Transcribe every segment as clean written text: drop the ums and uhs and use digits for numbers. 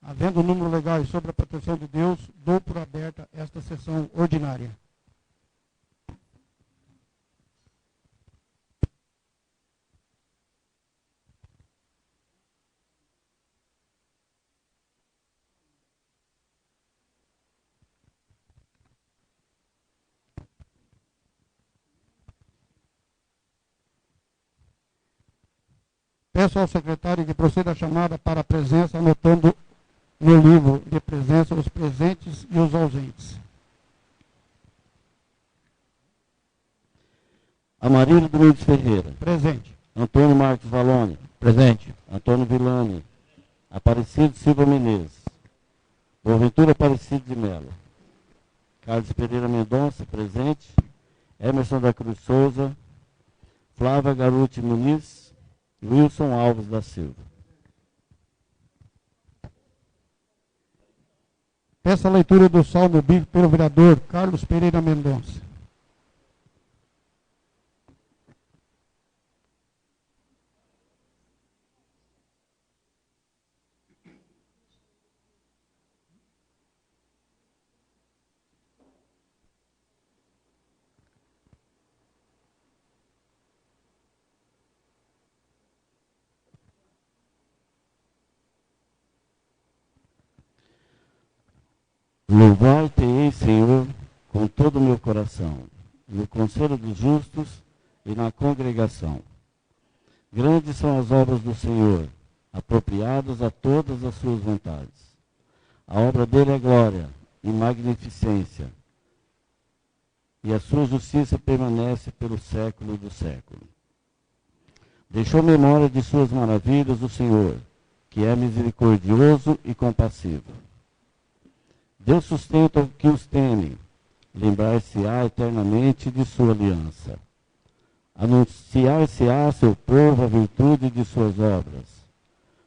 Havendo o número legal e sobre a proteção de Deus, dou por aberta esta sessão ordinária. Peço ao secretário que proceda a chamada para a presença, anotando no livro de presença os presentes e os ausentes. Amarílio Domingos Ferreira. Presente. Antônio Marcos Valone. Presente. Antônio Villani. Aparecido Silva Menezes. Boaventura Aparecido de Melo. Carlos Pereira Mendonça, presente. Emerson da Cruz Souza. Flávia Garuti Muniz. Wilson Alves da Silva. Peço a leitura do salmo bíblico pelo vereador Carlos Pereira Mendonça. Louvar-te-ei, Senhor, com todo o meu coração, no conselho dos justos e na congregação. Grandes são as obras do Senhor, apropriadas a todas as suas vontades. A obra dele é glória e magnificência, e a sua justiça permanece pelo século do século. Deixou memória de suas maravilhas o Senhor, que é misericordioso e compassivo. Deus sustenta o que os teme, lembrar-se-á eternamente de sua aliança. Anunciar-se-á a seu povo a virtude de suas obras,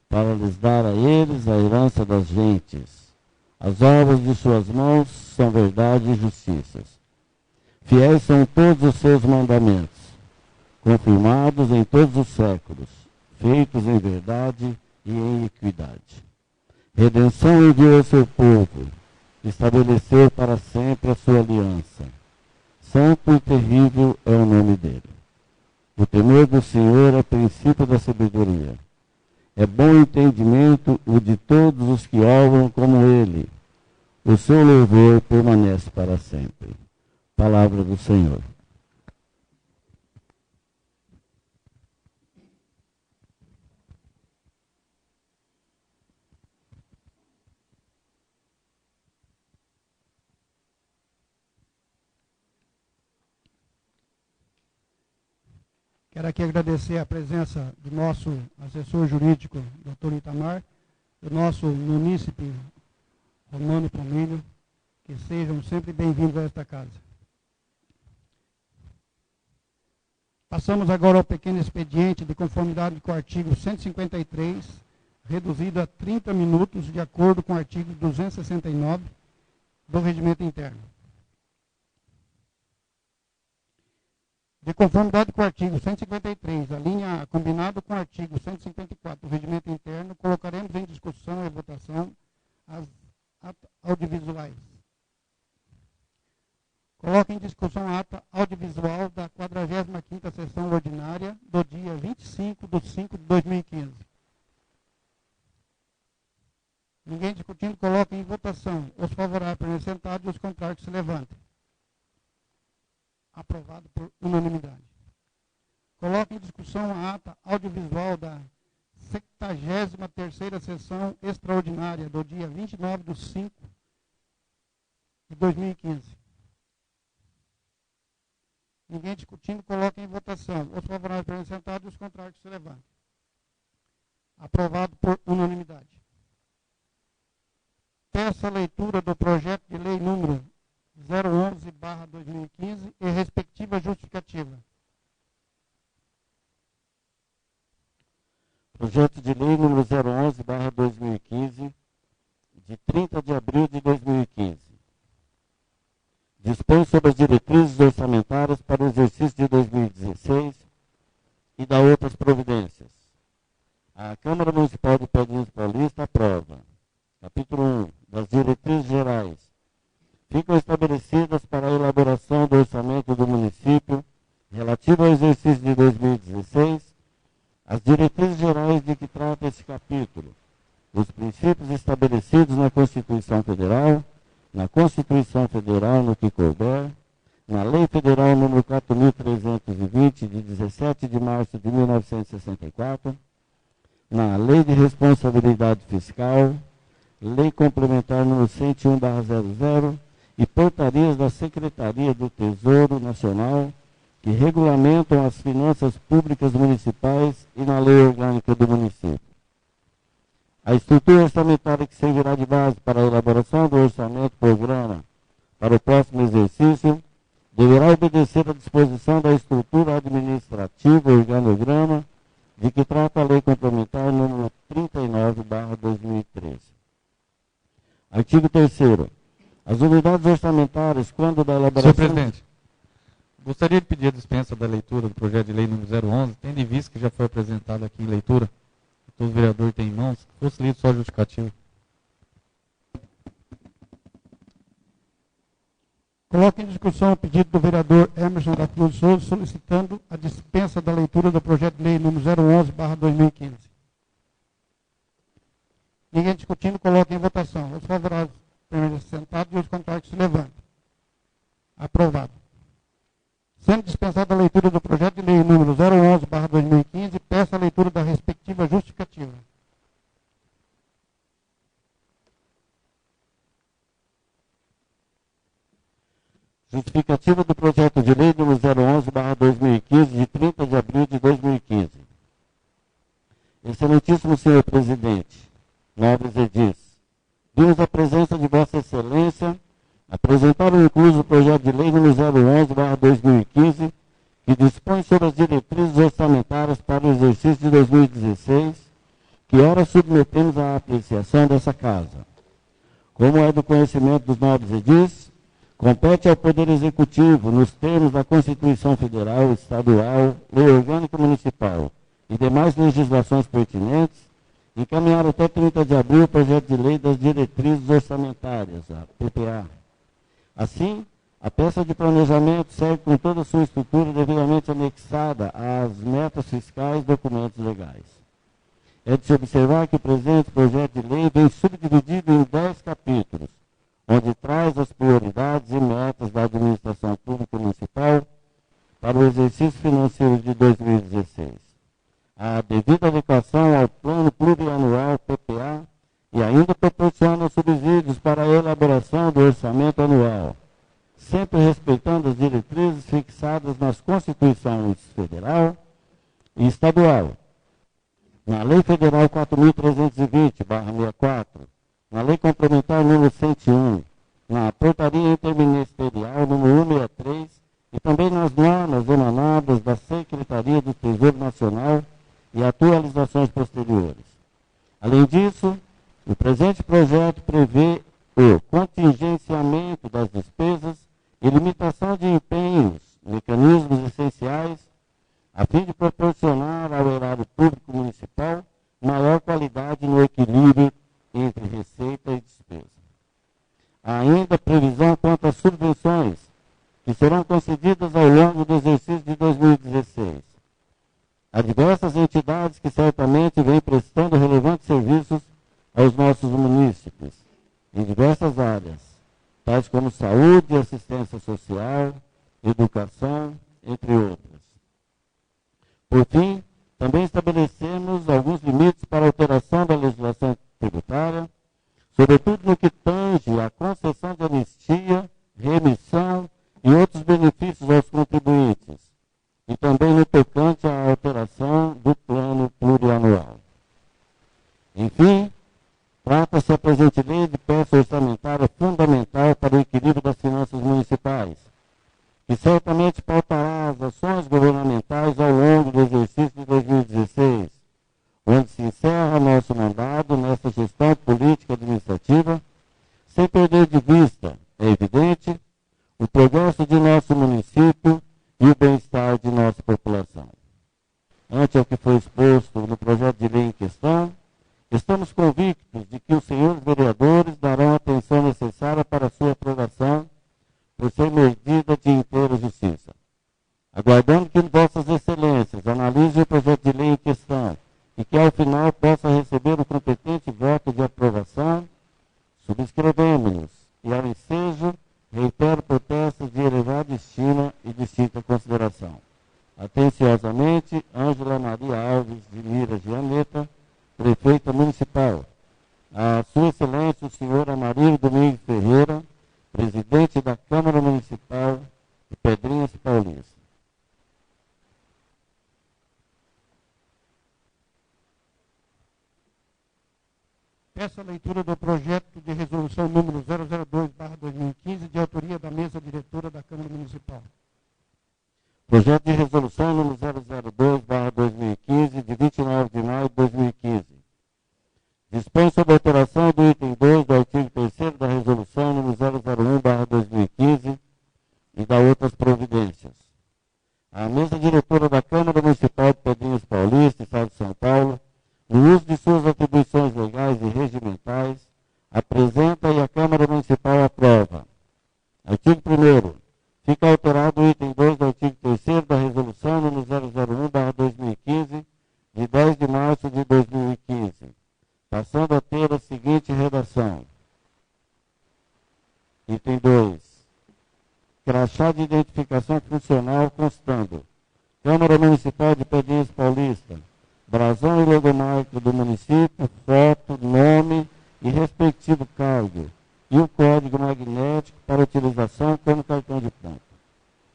para lhes dar a eles a herança das gentes. As obras de suas mãos são verdade e justiça. Fiéis são todos os seus mandamentos, confirmados em todos os séculos, feitos em verdade e em equidade. Redenção enviou ao seu povo, estabeleceu para sempre a sua aliança. Santo e terrível é o nome dele. O temor do Senhor é princípio da sabedoria. É bom entendimento o de todos os que obram como ele. O seu louvor permanece para sempre. Palavra do Senhor. Quero aqui agradecer a presença do nosso assessor jurídico, Dr. Itamar, do nosso munícipe, Romano Pomilho, que sejam sempre bem-vindos a esta casa. Passamos agora ao pequeno expediente de conformidade com o artigo 153, reduzido a 30 minutos, de acordo com o artigo 269 do Regimento Interno. De conformidade com o artigo 153, a linha A, combinado com o artigo 154 do Regimento Interno, colocaremos em discussão e votação as atas audiovisuais. Coloco em discussão a ata audiovisual da 45ª sessão ordinária do dia 25/5/2015. Ninguém discutindo, coloca em votação. Os favoráveis permaneçam sentados e os contrários se levantem. Aprovado por unanimidade. Coloco em discussão a ata audiovisual da 73ª sessão extraordinária do dia 29/5/2015. Ninguém discutindo, coloca em votação. Os favoráveis permaneçam sentados e os contrários se levantem. Aprovado por unanimidade. Peço a leitura do projeto de lei número 011/2015 e respectiva justificativa. Projeto de lei número 011/2015, de 30 de abril de 2015. Dispõe sobre as diretrizes orçamentárias para o exercício de 2016 e dá outras providências. A Câmara Municipal de Pedrinhos Paulista aprova. Capítulo 1. Das diretrizes gerais. Ficam estabelecidas para a elaboração do orçamento do município relativo ao exercício de 2016 as diretrizes gerais de que trata esse capítulo, os princípios estabelecidos na Constituição Federal, no que couber, na Lei Federal nº 4.320, de 17 de março de 1964, na Lei de Responsabilidade Fiscal, Lei Complementar nº 101/00 e portarias da Secretaria do Tesouro Nacional que regulamentam as finanças públicas municipais e na Lei Orgânica do município. A estrutura orçamentária que servirá de base para a elaboração do orçamento-programa para o próximo exercício deverá obedecer à disposição da estrutura administrativa organograma de que trata a Lei Complementar número 39/2013. Artigo 3º. As unidades orçamentárias, quando da elaboração... Senhor presidente, gostaria de pedir a dispensa da leitura do projeto de lei número 011, tendo em vista que já foi apresentado aqui em leitura, todos os vereadores têm em mãos, que fosse lido só a justificativa. Coloco em discussão o pedido do vereador Emerson da Cruz Souza, solicitando a dispensa da leitura do projeto de lei número 011/2015. Ninguém discutindo, coloque em votação. Os favoráveis permaneçam sentados e os contrários se levantem. Aprovado. Sendo dispensada a leitura do projeto de lei número 011/2015, peço a leitura da respectiva justificativa. Justificativa do projeto de lei número 011/2015, de 30 de abril de 2015. Excelentíssimo senhor presidente, nobres edis, vimos a presença de Vossa Excelência apresentar o incluso projeto de lei número 011/2015, que dispõe sobre as diretrizes orçamentárias para o exercício de 2016, que ora submetemos à apreciação dessa Casa. Como é do conhecimento dos nobres edis, compete ao Poder Executivo, nos termos da Constituição Federal, Estadual, Lei Orgânica Municipal e demais legislações pertinentes, encaminhar até 30 de abril o projeto de lei das diretrizes orçamentárias, a PPA. Assim, a peça de planejamento segue com toda a sua estrutura devidamente anexada às metas fiscais e documentos legais. É de se observar que o presente projeto de lei vem subdividido em 10 capítulos, onde traz as prioridades e metas da administração pública municipal para o exercício financeiro de 2016. A devida adequação ao Plano Plurianual PPA e ainda proporciona subsídios para a elaboração do orçamento anual, sempre respeitando as diretrizes fixadas nas Constituições Federal e Estadual, na Lei Federal 4.320/64, na Lei Complementar número 101, na Portaria Interministerial número 163 e também nas normas emanadas da Secretaria do Tesouro Nacional e atualizações posteriores. Além disso, o presente projeto prevê o contingenciamento das despesas e limitação de empenhos, mecanismos essenciais, a fim de proporcionar ao erário público municipal maior qualidade no equilíbrio entre receita e despesa. Há ainda previsão quanto às subvenções que serão concedidas ao longo do exercício de 2016. Há diversas entidades que certamente vêm prestando relevantes serviços aos nossos munícipes, em diversas áreas, tais como saúde, assistência social, educação, entre outras. Por fim, também estabelecemos alguns limites para a alteração da legislação tributária, sobretudo no que tange à concessão de anistia, remissão e outros benefícios aos contribuintes, e também no tocante à alteração do plano plurianual. Enfim, trata-se a presente lei de peça orçamentária fundamental para o equilíbrio das finanças municipais, que certamente pautará as ações governamentais ao longo do exercício de 2016, onde se encerra nosso mandato nesta gestão política administrativa, sem perder de vista, é evidente, o progresso de nosso município e o bem-estar de nossa população. Ante ao que foi exposto no projeto de lei em questão, Estamos convictos de que os senhores vereadores darão a atenção necessária para a sua aprovação, por ser medida de inteira justiça. Aguardando que vossas excelências analisem o projeto de lei em questão e que, ao final, possa receber o competente voto de aprovação, subscrevemos-nos e, ao ensejo, reitero protestos de elevada estima e distinta consideração. Atenciosamente, Ângela Maria Alves de Mira Gianetta, Prefeita Municipal. A Sua Excelência, o senhor Amarildo Domingos Ferreira, Presidente da Câmara Municipal de Pedrinhas Paulista. Peço a leitura do projeto de resolução número 002/2015, de autoria da mesa diretora da Câmara Municipal. Projeto de resolução número 002/2015, de 29 de maio de 2015. Dispõe sobre a alteração do item 2 do artigo 3º da resolução número 001/2015 e da outras providências. A mesa diretora da Câmara Municipal de Pedrinhas Paulista, Estado de São Paulo, no uso de suas atribuições legais e regimentais, apresenta e a Câmara Municipal aprova. Artigo 1º. Fica alterado o item 2 do artigo 3º da resolução número 001/2015, de 10 de março de 2015, passando a ter a seguinte redação. Item 2. Crachá de identificação funcional constando: Câmara Municipal de Pedrinhas Paulista, brasão e logomarca do município, foto, nome e respectivo cargo, e o código magnético para utilização como cartão de ponto.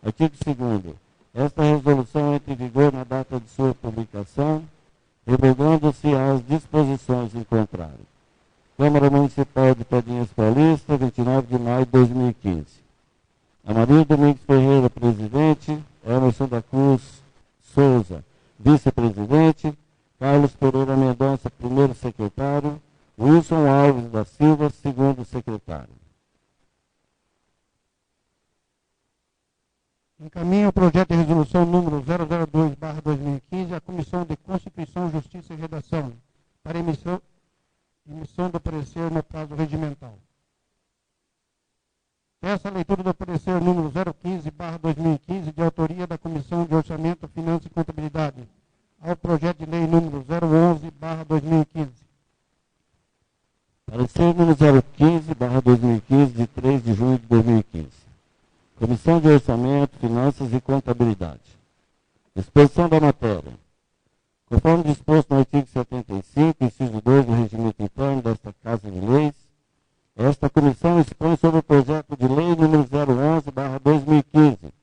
Artigo 2º. Esta resolução entra em vigor na data de sua publicação, revogando-se as disposições em contrário. Câmara Municipal de Pedrinhas Paulista, 29 de maio de 2015. Amarildo Domingos Ferreira, presidente. Emerson da Cruz Souza, vice-presidente. Carlos Pereira Mendonça, primeiro secretário. Wilson Alves da Silva, segundo secretário. Encaminho o projeto de resolução número 002/2015 à Comissão de Constituição, Justiça e Redação, para emissão do parecer no prazo regimental. Peço a leitura do parecer número 015/2015, de autoria da Comissão de Orçamento, Finanças e Contabilidade, ao projeto de lei número 011/2015. Parecer número 015/2015, de 3 de junho de 2015. Comissão de Orçamento, Finanças e Contabilidade. Exposição da matéria. Conforme disposto no artigo 75, inciso 2 do Regimento Interno desta Casa de Leis, esta comissão expõe sobre o projeto de lei número 011/2015,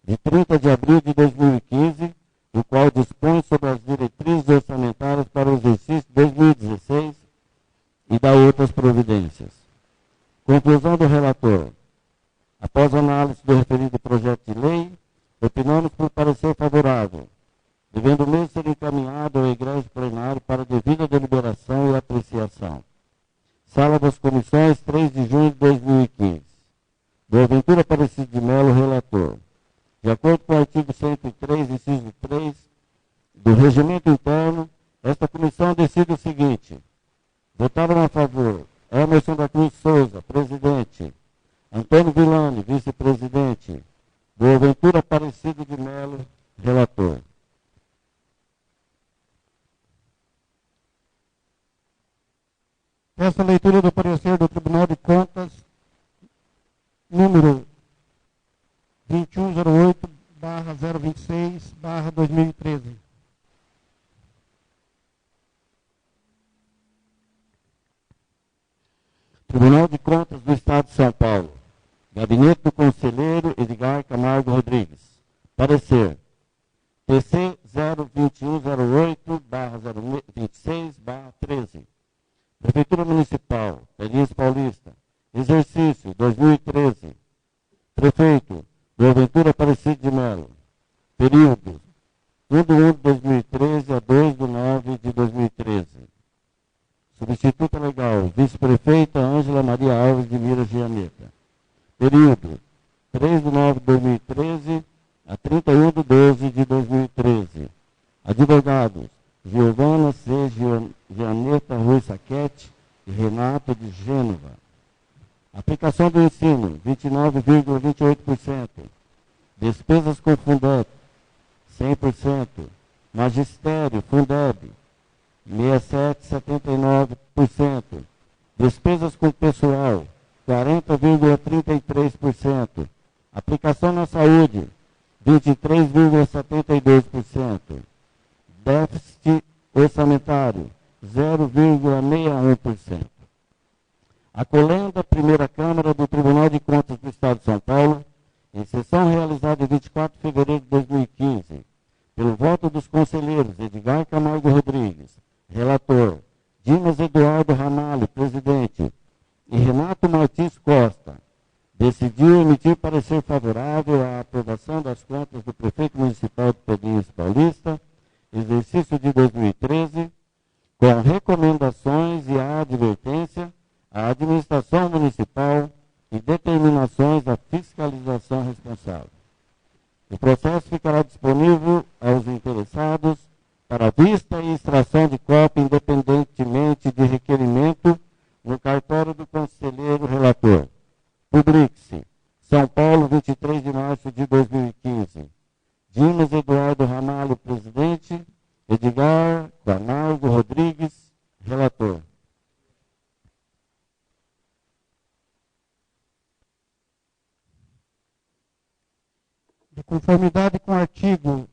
de 30 de abril de 2015, o qual dispõe sobre as diretrizes orçamentárias para o exercício 2016 e da outras providências. Conclusão do relator. Após análise do referido projeto de lei, opinamos por parecer favorável, devendo o mesmo ser encaminhado ao egrégio plenário para devida deliberação e apreciação. Sala das Comissões, 3 de junho de 2015. Boaventura Aparecido de Melo, relator. De acordo com o artigo 103, inciso 3 do Regimento Interno, esta comissão decide o seguinte: votaram a favor Emerson da Cruz Souza, presidente; Antônio Villani, vice-presidente; Boaventura Aparecido de Melo, relator. Peço a leitura do parecer do Tribunal de Contas, número 2108/026/2013. Tribunal de Contas do Estado de São Paulo. Gabinete do Conselheiro Edgar Camargo Rodrigues. Parecer. PC 02108/026/13. Prefeitura Municipal, Pedrinhas Paulista. Exercício 2013. Prefeito Boaventura Aparecido de Melo. Período 1/1/2013 a 2/9/2013. Substituta legal, vice-prefeita Ângela Maria Alves de Mira Gianetta. Período 3/9/2013 a 31/12/2013. Advogados Giovana C. Renato de Gênova. Aplicação do ensino, 29,28%. Despesas com Fundeb, 100%. Magistério, Fundeb, 67,79%. Despesas com pessoal, 40,33%. Aplicação na saúde, 23,72%. Déficit orçamentário, 0,61%. Acolhendo a primeira Câmara do Tribunal de Contas do Estado de São Paulo, em sessão realizada em 24 de fevereiro de 2015, pelo voto dos conselheiros Edgar Camargo Rodrigues, relator, Dimas Eduardo Ramalho, presidente, e Renato Martins Costa, decidiu emitir parecer favorável à aprovação das contas do prefeito municipal de Pedrinhos Paulista, exercício de 2013, com recomendações e a advertência à administração municipal e determinações da fiscalização responsável. O processo ficará disponível aos interessados para vista e extração de cópia independentemente de requerimento no cartório do conselheiro relator. Publique-se. São Paulo, 23 de março de 2015. Dimas Eduardo Ramalho, presidente. Edgar Camargo Rodrigues, relator. De conformidade com o artigo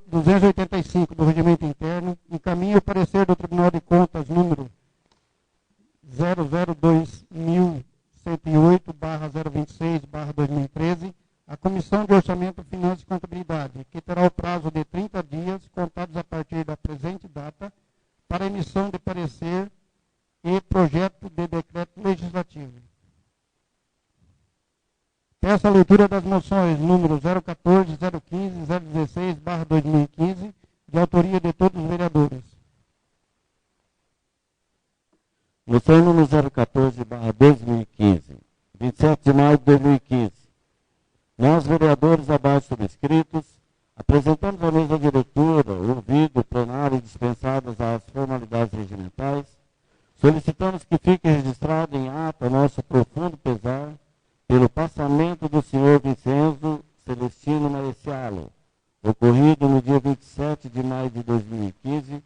285 do Regimento Interno, encaminho o parecer do Tribunal de Contas número 002.108/026/2013, à Comissão de Orçamento, Finanças e Contabilidade, que terá o prazo de 30 dias, contados a partir da presente data, para emissão de parecer e projeto de decreto legislativo. Peço a leitura das moções número 014, 015 e 016/2015, de autoria de todos os vereadores. Moção número 014/2015, 27 de maio de 2015. Nós, vereadores abaixo subscritos, apresentamos à mesa diretora, ouvido o plenário e dispensadas as formalidades regimentais, solicitamos que fique registrado em ata nosso profundo pesar pelo passamento do senhor Vincenzo Celestino Maecialo, ocorrido no dia 27 de maio de 2015,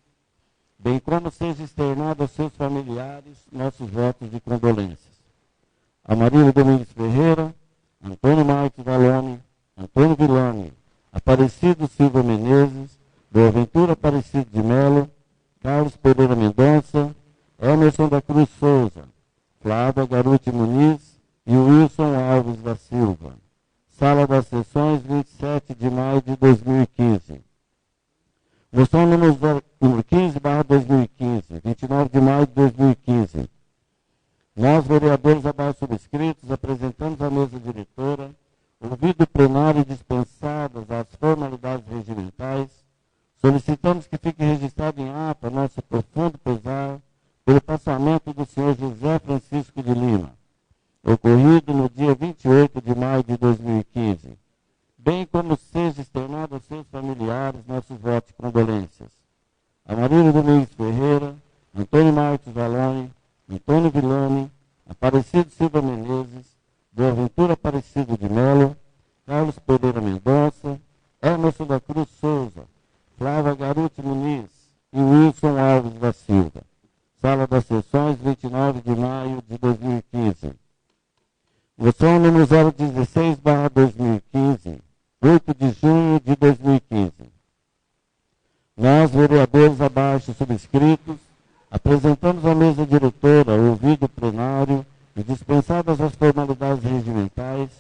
bem como seja externado aos seus familiares nossos votos de condolências. Amarílio Domingos Ferreira, Antônio Marques Valone, Antônio Villani, Aparecido Silva Menezes, Boaventura Aparecido de Melo, Carlos Pereira Mendonça, Emerson da Cruz Souza, Flávia Garuti Muniz e Wilson Alves da Silva. Sala das Sessões, 27 de maio de 2015. Moção número 15/2015, 29 de maio de 2015. Nós, vereadores abaixo subscritos, apresentamos à mesa diretora, ouvido o plenário e dispensadas as formalidades regimentais, solicitamos que fique registrado em ata nosso profundo pesar pelo passamento do senhor José Francisco de Lima, ocorrido no dia 28 de maio de 2015, bem como seja externado aos seus familiares nossos votos de condolências. Amarílio Domingos Ferreira, Antônio Marques Valone, Antônio Villani, Aparecido Silva Menezes, Boaventura Aparecido de Melo, Carlos Pereira Mendonça, Emerson da Cruz Souza, Flávia Garuti Muniz e Wilson Alves da Silva. Sala das Sessões, 29 de maio de 2015. Moção número 016/2015, 8 de junho de 2015. Nós, vereadores abaixo subscritos, apresentamos à mesa diretora, ouvido o plenário e dispensadas as formalidades regimentais,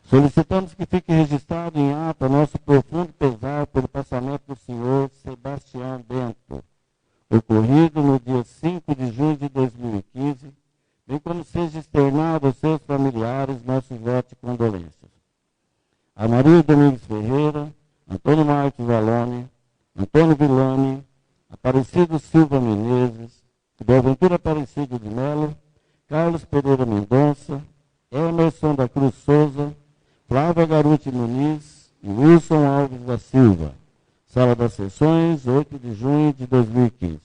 solicitamos que fique registrado em ata nosso profundo pesar pelo passamento do senhor Sebastião Bento, ocorrido no dia 5 de junho de 2015, bem como seja externado aos seus familiares nossos votos de condolências. Amarílio Domingos Ferreira, Antônio Marques Valone, Antônio Villani, Aparecido Silva Menezes, Boaventura Aparecido de Melo, Carlos Pereira Mendonça, Emerson da Cruz Souza, Flávia Garuti Muniz e Wilson Alves da Silva. Sala das Sessões, 8 de junho de 2015.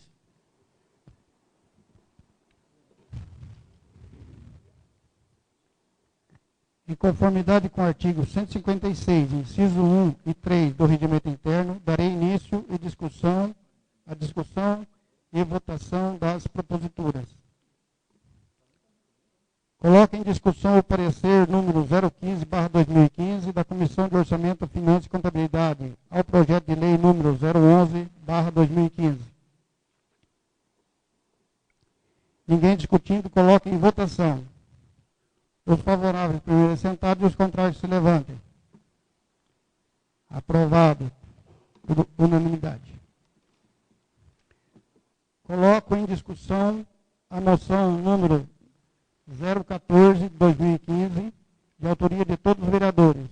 Em conformidade com o artigo 156, inciso 1 e 3 do Regimento Interno, darei início à discussão e votação das proposituras. Coloco em discussão o parecer número 015/2015 da Comissão de Orçamento, Finanças e Contabilidade ao projeto de lei número 011/2015. Ninguém discutindo, coloque em votação. Os favoráveis, primeiro sentados, e os contrários se levantem. Aprovado por unanimidade. Coloco em discussão a moção número 014/2015, de autoria de todos os vereadores.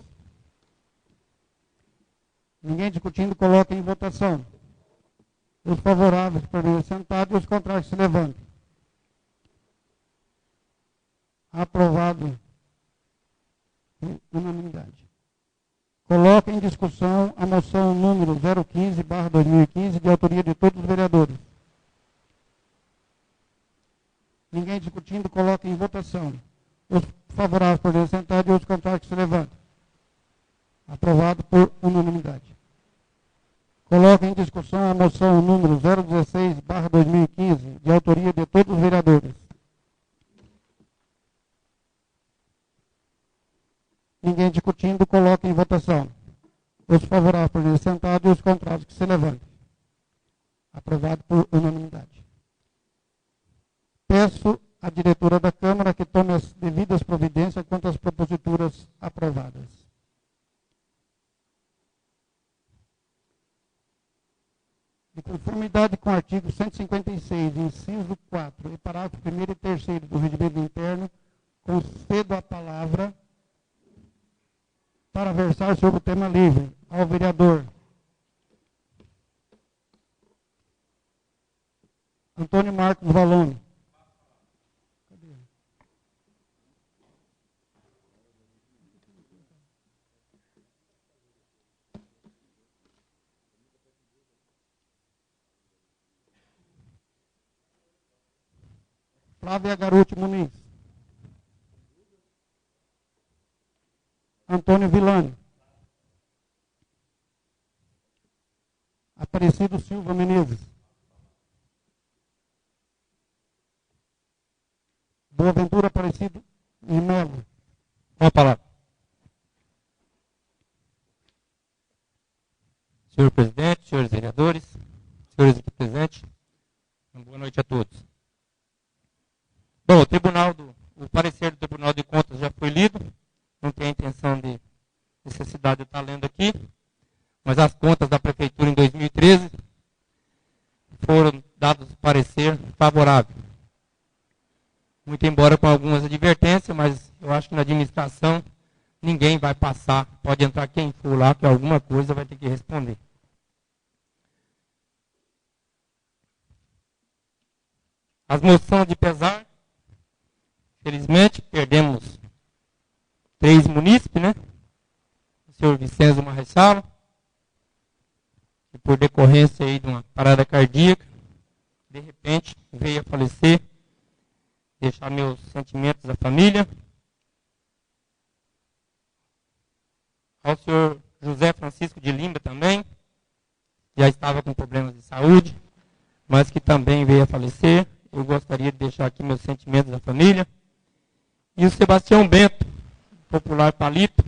Ninguém discutindo, coloque em votação. Os favoráveis, primeiro sentados, e os contrários se levantem. Aprovado por unanimidade. Coloco em discussão a moção número 015/2015, de autoria de todos os vereadores. Ninguém discutindo, coloque em votação. Os favoráveis por sentado e os contrários que se levantam. Aprovado por unanimidade. Coloco em discussão a moção número 016/2015, de autoria de todos os vereadores. Ninguém discutindo, coloque em votação. Os favoráveis por sentado e os contrários que se levantem. Aprovado por unanimidade. Peço à diretora da Câmara que tome as devidas providências quanto às proposituras aprovadas. De conformidade com o artigo 156, inciso 4, e parágrafo 1º e 3º do Regimento Interno, concedo a palavra para versar sobre o tema livre ao vereador Antônio Marcos Valone. Flávia Garuti Muniz. Antônio Villani. Aparecido Silva Menezes. Boaventura Aparecido de Melo. Com a palavra. Senhor presidente, senhores vereadores, senhores aqui presentes, boa noite a todos. Bom, o parecer do Tribunal de Contas já foi lido. Não tem a intenção de necessidade de estar lendo aqui, mas as contas da Prefeitura em 2013 foram dados parecer favorável. Muito embora com algumas advertências, mas eu acho que na administração ninguém vai passar, pode entrar quem for lá, que alguma coisa vai ter que responder. As moções de pesar, felizmente, perdemos 3 munícipes, né? O senhor Vicenzo Marressalo, que por decorrência aí de uma parada cardíaca, de repente veio a falecer. Deixar meus sentimentos à família. Ao senhor José Francisco de Lima também, já estava com problemas de saúde, mas que também veio a falecer. Eu gostaria de deixar aqui meus sentimentos à família. E o Sebastião Bento, popular Palito,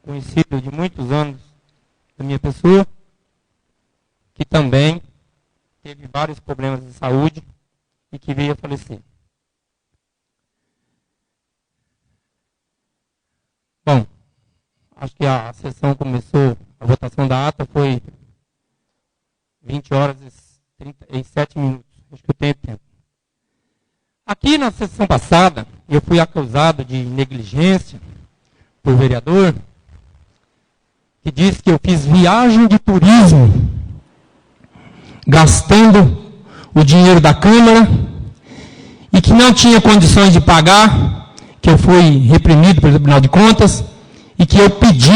conhecido de muitos anos da minha pessoa, que também teve vários problemas de saúde e que veio a falecer. Bom, acho que a sessão começou, a votação da ata foi 20 horas e 37 minutos. Acho que eu tenho tempo. Aqui na sessão passada, eu fui acusado de negligência por vereador, que disse que eu fiz viagem de turismo, gastando o dinheiro da Câmara, e que não tinha condições de pagar, que eu fui reprimido pelo Tribunal de Contas, e que eu pedi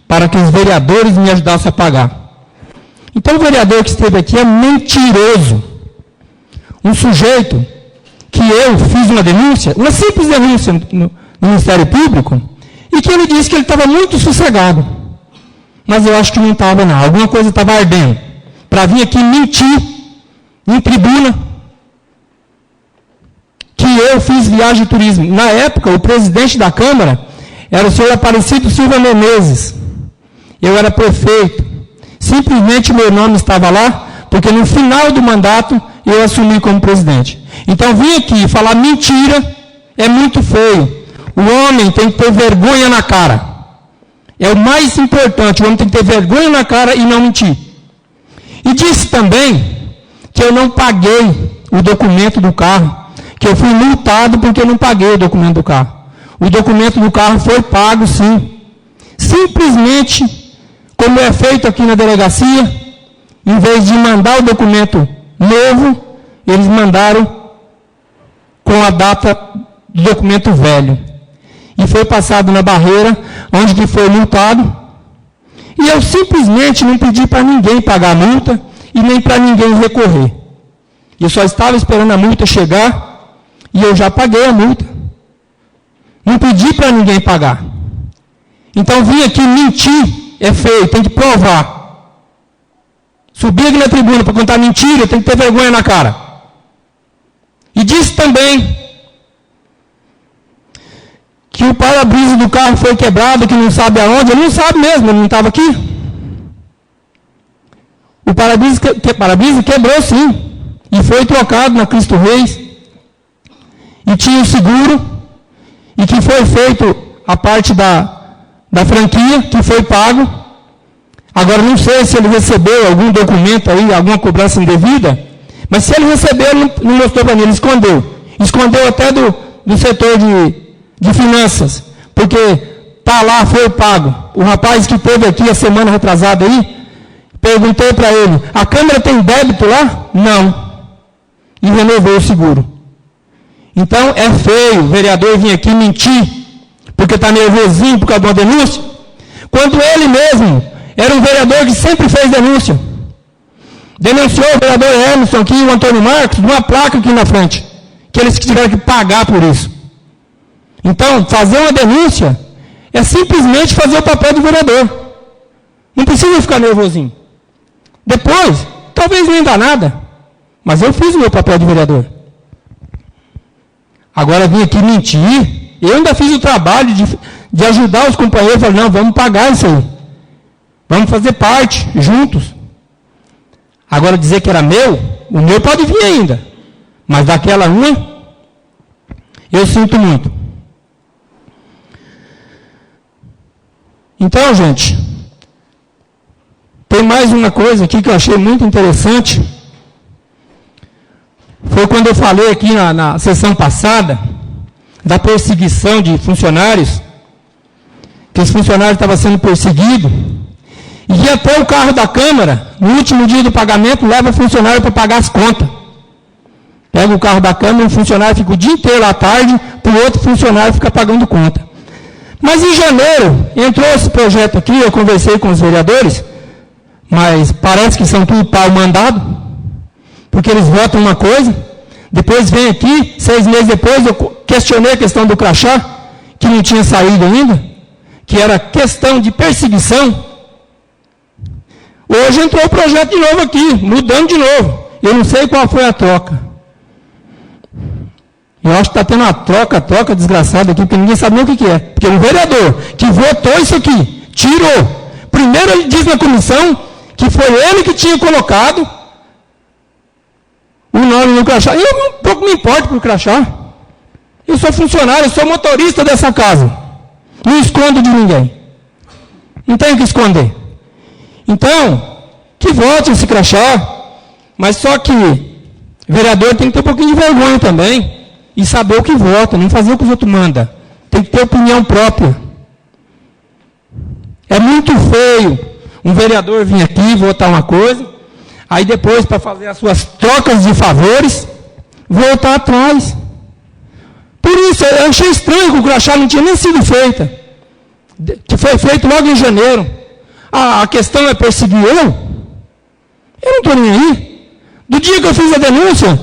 para que os vereadores me ajudassem a pagar. Então o vereador que esteve aqui é mentiroso. Um sujeito que eu fiz uma denúncia, uma simples denúncia no Ministério Público, e que ele disse que ele estava muito sossegado. Mas eu acho que não estava, não. Alguma coisa estava ardendo. Para vir aqui mentir em tribuna que eu fiz viagem de turismo. Na época, o presidente da Câmara era o senhor Aparecido Silva Menezes. Eu era prefeito. Simplesmente o meu nome estava lá, porque no final do mandato eu assumi como presidente. Então, vir aqui falar mentira é muito feio. O homem tem que ter vergonha na cara. É o mais importante. O homem tem que ter vergonha na cara e não mentir. E disse também que eu não paguei o documento do carro, que eu fui multado porque eu não paguei o documento do carro. O documento do carro foi pago, sim. Simplesmente, como é feito aqui na delegacia, em vez de mandar o documento novo, eles mandaram com a data do documento velho. E foi passado na barreira, onde que foi multado. E eu simplesmente não pedi para ninguém pagar a multa e nem para ninguém recorrer. Eu só estava esperando a multa chegar e eu já paguei a multa. Não pedi para ninguém pagar. Então vim aqui mentir é feio, tem que provar. Subir aqui na tribuna para contar mentira, tem que ter vergonha na cara. E disse também que o para-brisa do carro foi quebrado, que não sabe aonde. Ele não sabe mesmo, ele não estava aqui. O para-brisa quebrou, sim. E foi trocado na Cristo Reis. E tinha o seguro. E que foi feito a parte da franquia, que foi pago. Agora, não sei se ele recebeu algum documento aí, alguma cobrança indevida. Mas se ele recebeu, ele não mostrou para mim, ele escondeu. Escondeu até do setor de finanças, porque está lá, foi pago. O rapaz que esteve aqui a semana retrasada aí, perguntei para ele, a Câmara tem débito lá? Não. E renovou o seguro. Então, é feio o vereador vir aqui mentir, porque está nervosinho por causa de uma denúncia, quando ele mesmo era um vereador que sempre fez denúncia. Denunciou o vereador Emerson aqui, o Antônio Marcos, de uma placa aqui na frente, que eles tiveram que pagar por isso. Então, fazer uma denúncia é simplesmente fazer o papel do vereador. Não precisa ficar nervosinho. Depois, talvez não dá nada, mas eu fiz o meu papel de vereador. Agora vim aqui mentir, eu ainda fiz o trabalho de ajudar os companheiros, falei, não, vamos pagar isso aí. Vamos fazer parte, juntos. Agora dizer que era meu, o meu pode vir ainda, mas daquela uma, eu sinto muito. Então, gente, tem mais uma coisa aqui que eu achei muito interessante. Foi quando eu falei aqui na sessão passada da perseguição de funcionários, que os funcionários estavam sendo perseguidos, e até o carro da Câmara, no último dia do pagamento, leva o funcionário para pagar as contas. Pega o carro da Câmara, um funcionário fica o dia inteiro à tarde, para o outro funcionário ficar pagando conta. Mas em janeiro, entrou esse projeto aqui, eu conversei com os vereadores, mas parece que são tudo pau mandado, porque eles votam uma coisa, depois vem aqui, 6 meses depois, eu questionei a questão do crachá, que não tinha saído ainda, que era questão de perseguição. Hoje entrou o projeto de novo aqui, mudando de novo. Eu não sei qual foi a troca. Eu acho que está tendo uma troca desgraçada aqui, porque ninguém sabe nem o que é. Porque o vereador que votou isso aqui, tirou. Primeiro ele diz na comissão que foi ele que tinha colocado o nome no crachá. Eu pouco me importo com o crachá. Eu sou funcionário, eu sou motorista dessa casa. Não escondo de ninguém. Não tenho que esconder. Então, que vote esse crachá. Mas só que o vereador tem que ter um pouquinho de vergonha também. E saber o que vota, não fazer o que os outros mandam. Tem que ter opinião própria. É muito feio um vereador vir aqui votar uma coisa, aí depois, para fazer as suas trocas de favores, voltar atrás. Por isso, eu achei estranho que o crachá não tinha nem sido feita. Que foi feito logo em janeiro. A questão é perseguir eu? Eu não estou nem aí. Do dia que eu fiz a denúncia,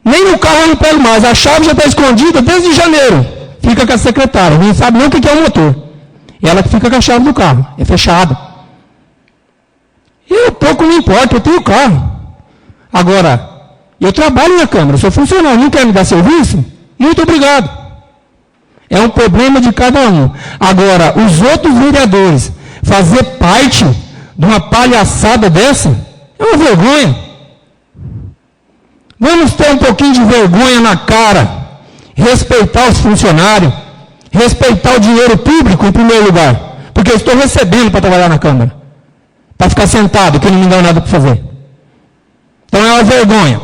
nem no carro eu não pego mais. A chave já está escondida desde janeiro. fica com a secretária, não sabe nem o que é o motor. Ela que fica com a chave do carro, é fechada. Eu pouco me importa, eu tenho carro. Agora, eu trabalho na Câmara, sou funcionário, não quer me dar serviço? Muito obrigado. É um problema de cada um. Agora, os outros vereadores fazer parte de uma palhaçada dessa é uma vergonha. Vamos ter um pouquinho de vergonha na cara. Respeitar os funcionários, respeitar o dinheiro público em primeiro lugar, porque eu estou recebendo para trabalhar na Câmara, para ficar sentado, que não me dá nada para fazer. Então é uma vergonha.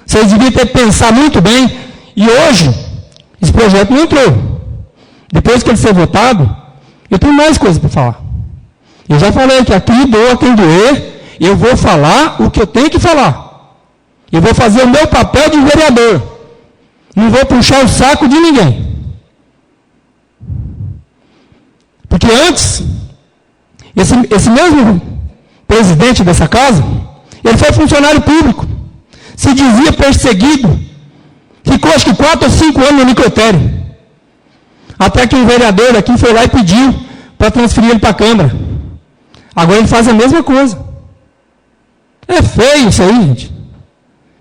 Vocês deviam ter pensado muito bem, e hoje, esse projeto não entrou. Depois que ele ser votado, eu tenho mais coisas para falar. Eu já falei que aqui doa quem doer, eu vou falar o que eu tenho que falar. Eu vou fazer o meu papel de vereador. Não vou puxar o saco de ninguém. Porque antes, esse mesmo presidente dessa casa, ele foi funcionário público, se dizia perseguido, ficou acho que 4 ou 5 anos no necrotério. Até que um vereador aqui foi lá e pediu para transferir ele para a Câmara. Agora ele faz a mesma coisa. É feio isso aí, gente.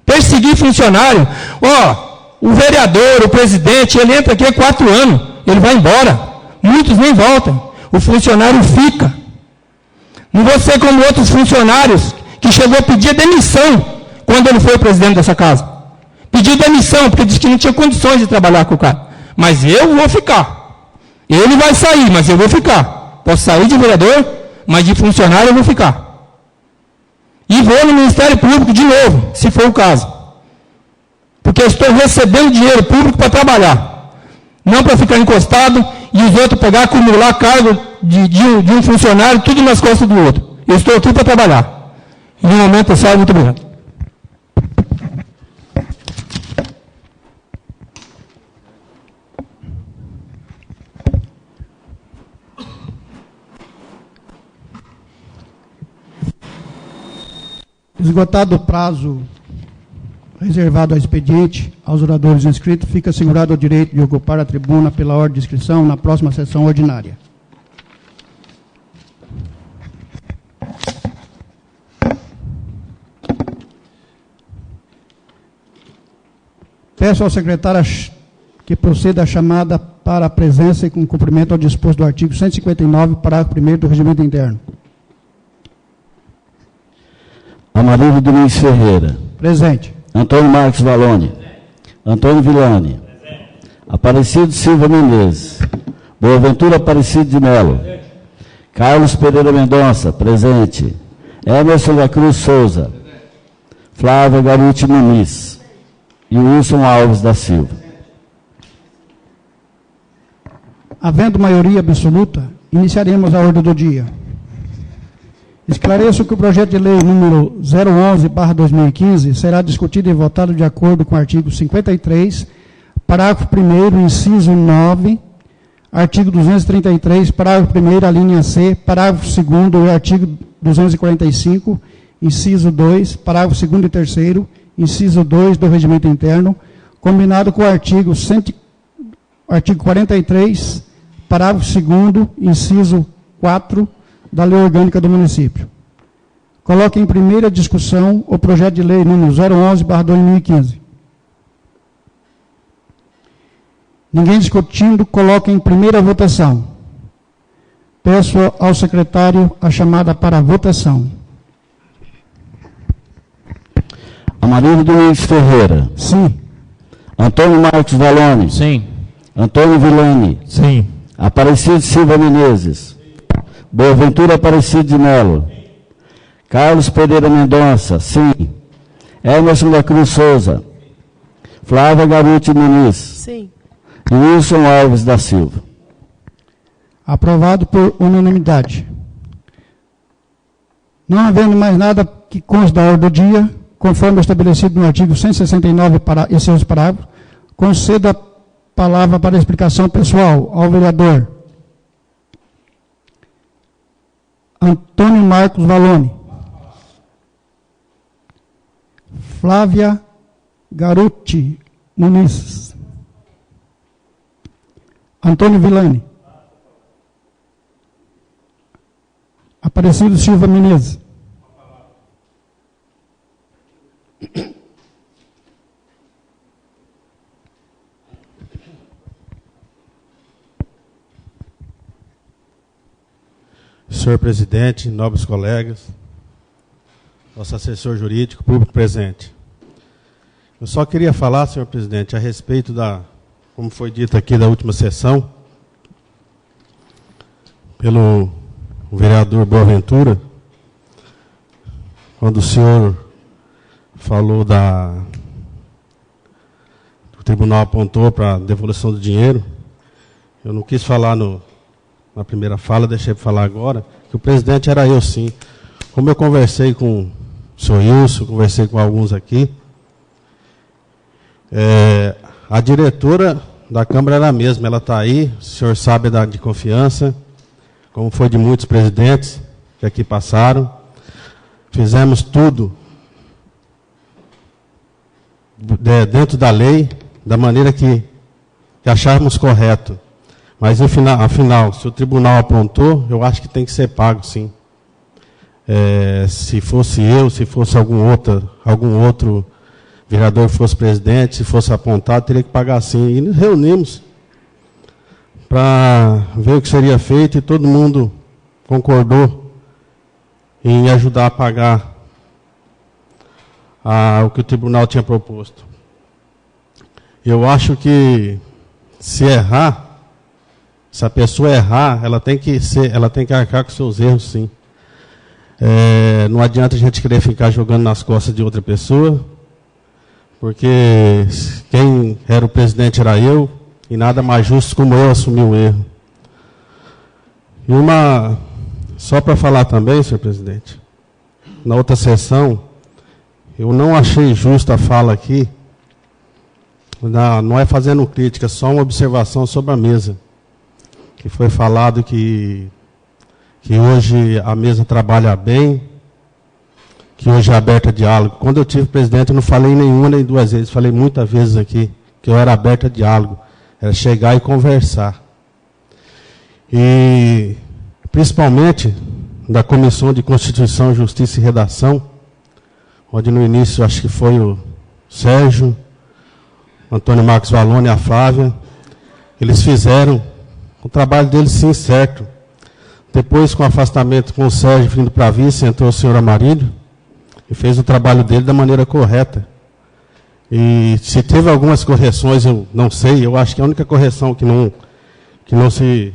Perseguir funcionário. O vereador, o presidente, ele entra aqui há 4 anos, ele vai embora. Muitos nem voltam. O funcionário fica. Não vou ser como outros funcionários que chegou a pedir demissão quando ele foi presidente dessa casa. Pediu demissão, porque disse que não tinha condições de trabalhar com o cara. Mas eu vou ficar. Ele vai sair, mas eu vou ficar. Posso sair de vereador, mas de funcionário eu vou ficar. E vou no Ministério Público de novo, se for o caso. Porque eu estou recebendo dinheiro público para trabalhar. Não para ficar encostado e os outros pegar, acumular cargo de um funcionário, tudo nas costas do outro. Eu estou aqui para trabalhar. E no momento eu saio, muito obrigado. Esgotado o prazo reservado ao expediente, aos oradores inscritos, fica assegurado o direito de ocupar a tribuna pela ordem de inscrição na próxima sessão ordinária. Peço ao secretário que proceda a chamada para a presença e com cumprimento ao disposto do artigo 159, parágrafo 1º do Regimento Interno. Amarílio Domingos Ferreira. Presente. Antônio Marcos Valone. Antônio Villani. Aparecido Silva Menezes. Boaventura Aparecido de Melo. Carlos Pereira Mendonça. Presente. Emerson da Cruz Souza. Flávia Garuti Muniz. E Wilson Alves da Silva. Havendo maioria absoluta, iniciaremos a ordem do dia. Esclareço que o projeto de lei número 011/2015 será discutido e votado de acordo com o artigo 53, parágrafo 1º, inciso 9, artigo 233, parágrafo 1º, a linha C, parágrafo 2º e artigo 245, inciso 2, parágrafo 2º e 3º, inciso 2 do Regimento Interno, combinado com o artigo 43, parágrafo 2º, inciso 4, da Lei Orgânica do Município. Coloque em primeira discussão o projeto de lei número 011/2015. Ninguém discutindo, coloque em primeira votação. Peço ao secretário a chamada para a votação. Amarílio Domingos Ferreira. Sim. Antônio Marcos Valone. Sim. Antônio Villani. Sim. Aparecido Silva Menezes. Boaventura Aparecido de Melo. Carlos Pereira Mendonça. Sim. Emerson da Cruz Souza. Flávia Garuti Muniz. Sim. E Wilson Alves da Silva. Aprovado por unanimidade. Não havendo mais nada que conste da ordem do dia, conforme estabelecido no artigo 169 e seus parágrafos, concedo a palavra para explicação pessoal ao vereador Antônio Marcos Valone. Flávia Garuti Muniz. Antônio Villani. Aparecido Silva Menezes. Senhor presidente, nobres colegas, nosso assessor jurídico, público presente. Eu só queria falar, senhor presidente, a respeito da, como foi dito aqui da última sessão, pelo vereador Boaventura, quando o senhor falou do tribunal apontou para a devolução do dinheiro, eu não quis falar na primeira fala, deixei para falar agora, que o presidente era eu, sim. Como eu conversei com o senhor Wilson, conversei com alguns aqui, a diretora da Câmara era a mesma, ela está aí, o senhor sabe de confiança, como foi de muitos presidentes que aqui passaram. Fizemos tudo dentro da lei, da maneira que acharmos correto. Mas, afinal, se o tribunal apontou, eu acho que tem que ser pago, sim. Se fosse eu, se fosse algum outro vereador que fosse presidente, se fosse apontado, teria que pagar sim. E nos reunimos para ver o que seria feito e todo mundo concordou em ajudar a pagar o que o tribunal tinha proposto. Eu acho que se a pessoa errar, ela tem que arcar com seus erros, sim. Não adianta a gente querer ficar jogando nas costas de outra pessoa, porque quem era o presidente era eu, e nada mais justo como eu assumir o erro. E só para falar também, senhor presidente, na outra sessão, eu não achei justa a fala aqui, não é fazendo crítica, só uma observação sobre a mesa, que foi falado que hoje a mesa trabalha bem, que hoje é aberta a diálogo. Quando eu tive presidente, eu não falei nenhuma nem duas vezes, falei muitas vezes aqui, que eu era aberta a diálogo, era chegar e conversar. E, principalmente, da Comissão de Constituição, Justiça e Redação, onde no início acho que foi o Sérgio, Antônio Marcos Valone e a Flávia, eles fizeram o trabalho deles, sim, certo. Depois, com o afastamento com o Sérgio vindo para a vice, entrou o senhor Amarílio e fez o trabalho dele da maneira correta. E se teve algumas correções, eu não sei, eu acho que a única correção que não se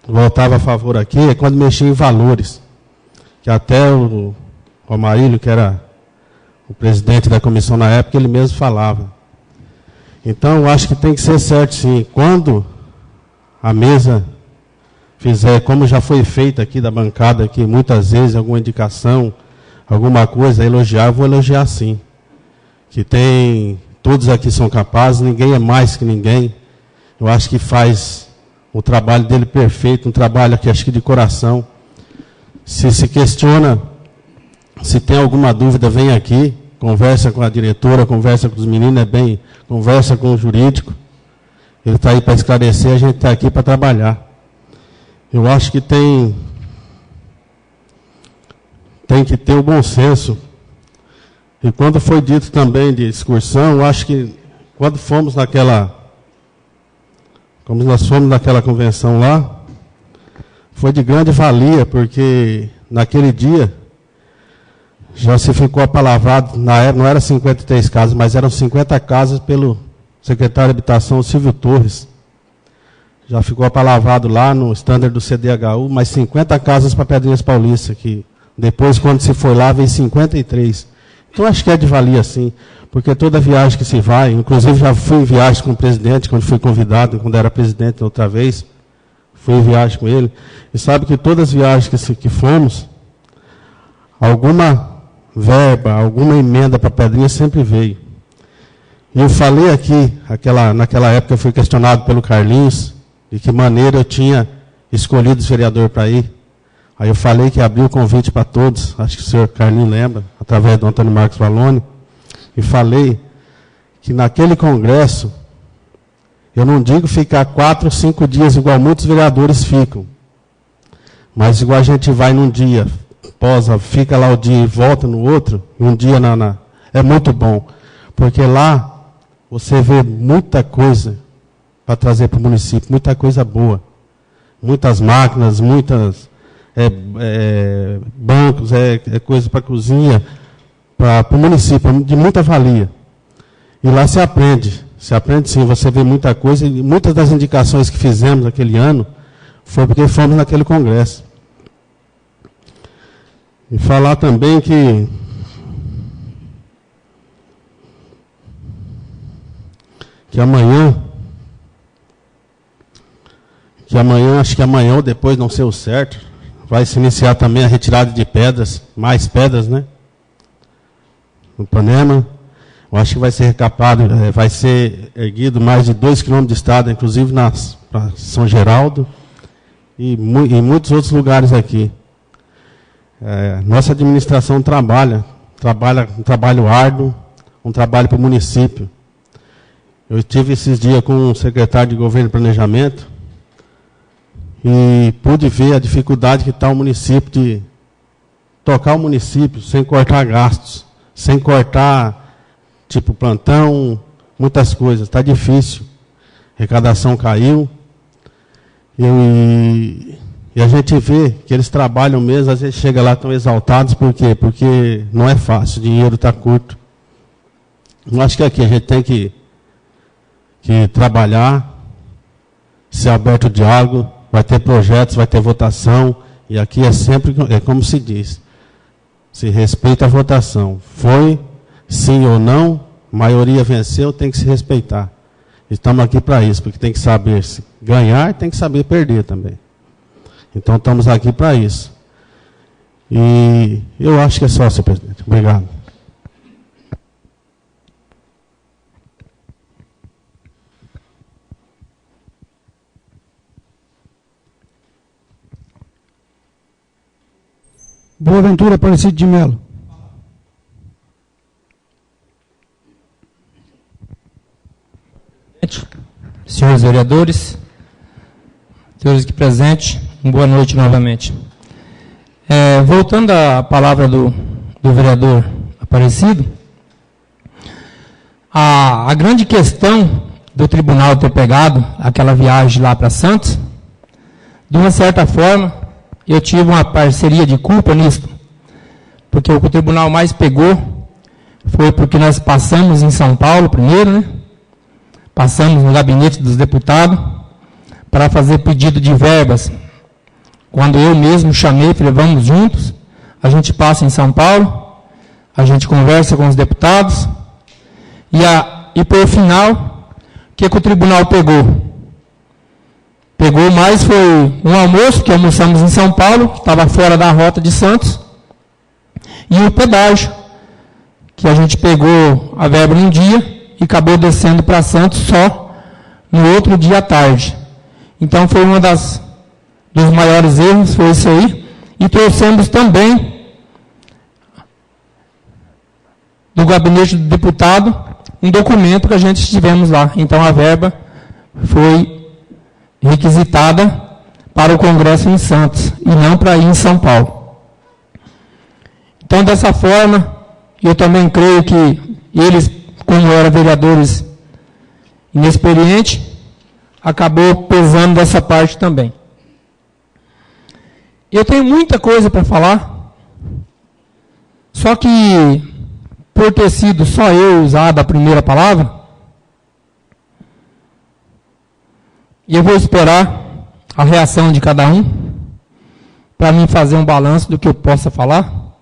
voltava a favor aqui é quando mexia em valores. Que até o Amarílio, que era o presidente da comissão na época, ele mesmo falava. Então, eu acho que tem que ser certo, sim. Quando a mesa fizer, como já foi feito aqui da bancada, aqui, muitas vezes, alguma indicação, alguma coisa, elogiar, eu vou elogiar sim. Que todos aqui são capazes, ninguém é mais que ninguém. Eu acho que faz o trabalho dele perfeito, um trabalho aqui, acho que de coração. Se questiona, se tem alguma dúvida, vem aqui, conversa com a diretora, conversa com os meninos, conversa com o jurídico. Ele está aí para esclarecer, a gente está aqui para trabalhar. Eu acho que tem que ter o bom senso. E quando foi dito também de excursão, eu acho que quando nós fomos naquela convenção lá, foi de grande valia, porque naquele dia já se ficou apalavrado, na época não eram 53 casas, mas eram 50 casas pelo secretário de Habitação, Silvio Torres. Já ficou apalavrado lá no standard do CDHU, mais 50 casas para Pedrinhas Paulista, que depois, quando se foi lá, veio 53. Então, acho que é de valia, sim, porque toda viagem que se vai, inclusive já fui em viagem com o presidente, quando fui convidado, quando era presidente outra vez, fui em viagem com ele, e sabe que todas as viagens que fomos, alguma verba, alguma emenda para Pedrinhas sempre veio. E eu falei aqui, naquela época eu fui questionado pelo Carlinhos, de que maneira eu tinha escolhido os vereadores para ir. Aí eu falei que abri o convite para todos, acho que o senhor Carlinhos lembra, através do Antônio Marcos Valone, e falei que naquele congresso Eu não digo ficar 4 ou 5 dias igual muitos vereadores ficam. Mas igual a gente vai num dia, posa, fica lá o dia e volta no outro, um dia é muito bom. Porque lá você vê muita coisa para trazer para o município, muita coisa boa. Muitas máquinas, muitas bancos, coisa para cozinha, para o município, de muita valia. E lá se aprende sim, você vê muita coisa, e muitas das indicações que fizemos naquele ano foi porque fomos naquele congresso. E falar também que amanhã, acho que amanhã ou depois, não sei o certo, vai se iniciar também a retirada de pedras, mais pedras, né? No Ipanema. Eu acho que vai ser recapado, vai ser erguido mais de 2 quilômetros de estrada, inclusive para São Geraldo e em muitos outros lugares aqui. Nossa administração trabalha um trabalho árduo, um trabalho para o município. Eu estive esses dias com o secretário de Governo e Planejamento e pude ver a dificuldade que está o município de tocar o município sem cortar gastos, sem cortar tipo plantão, muitas coisas. Está difícil. A arrecadação caiu. E a gente vê que eles trabalham mesmo, às vezes chega lá tão exaltados, por quê? Porque não é fácil, o dinheiro está curto. Eu acho que aqui a gente tem que trabalhar, ser aberto ao diálogo, vai ter projetos, vai ter votação, e aqui é sempre, como se diz, se respeita a votação. Foi, sim ou não, maioria venceu, tem que se respeitar. Estamos aqui para isso, porque tem que saber ganhar e tem que saber perder também. Então estamos aqui para isso. E eu acho que é só, senhor presidente. Obrigado. Boaventura Aparecido de Melo. Senhores vereadores, senhores aqui presentes, boa noite novamente. Voltando à palavra do vereador Aparecido, a grande questão do tribunal ter pegado aquela viagem lá para Santos, de uma certa forma, eu tive uma parceria de culpa nisso, porque o que o tribunal mais pegou foi porque nós passamos em São Paulo primeiro, né? Passamos no gabinete dos deputados para fazer pedido de verbas. Quando eu mesmo chamei, falei, vamos juntos, a gente passa em São Paulo, a gente conversa com os deputados, e por final, o que o tribunal pegou? Pegou mais foi um almoço, que almoçamos em São Paulo, estava fora da rota de Santos, e o pedágio, que a gente pegou a verba num dia, e acabou descendo para Santos só no outro dia à tarde. Então foi uma dos maiores erros, foi isso aí. E trouxemos também do gabinete do deputado um documento que a gente tivemos lá. Então a verba foi requisitada para o Congresso em Santos e não para ir em São Paulo. Então dessa forma, eu também creio que eles, como eram vereadores inexperientes, acabou pesando dessa parte também. Eu tenho muita coisa para falar, só que, por ter sido só eu usado a primeira palavra, eu vou esperar a reação de cada um, para mim fazer um balanço do que eu possa falar,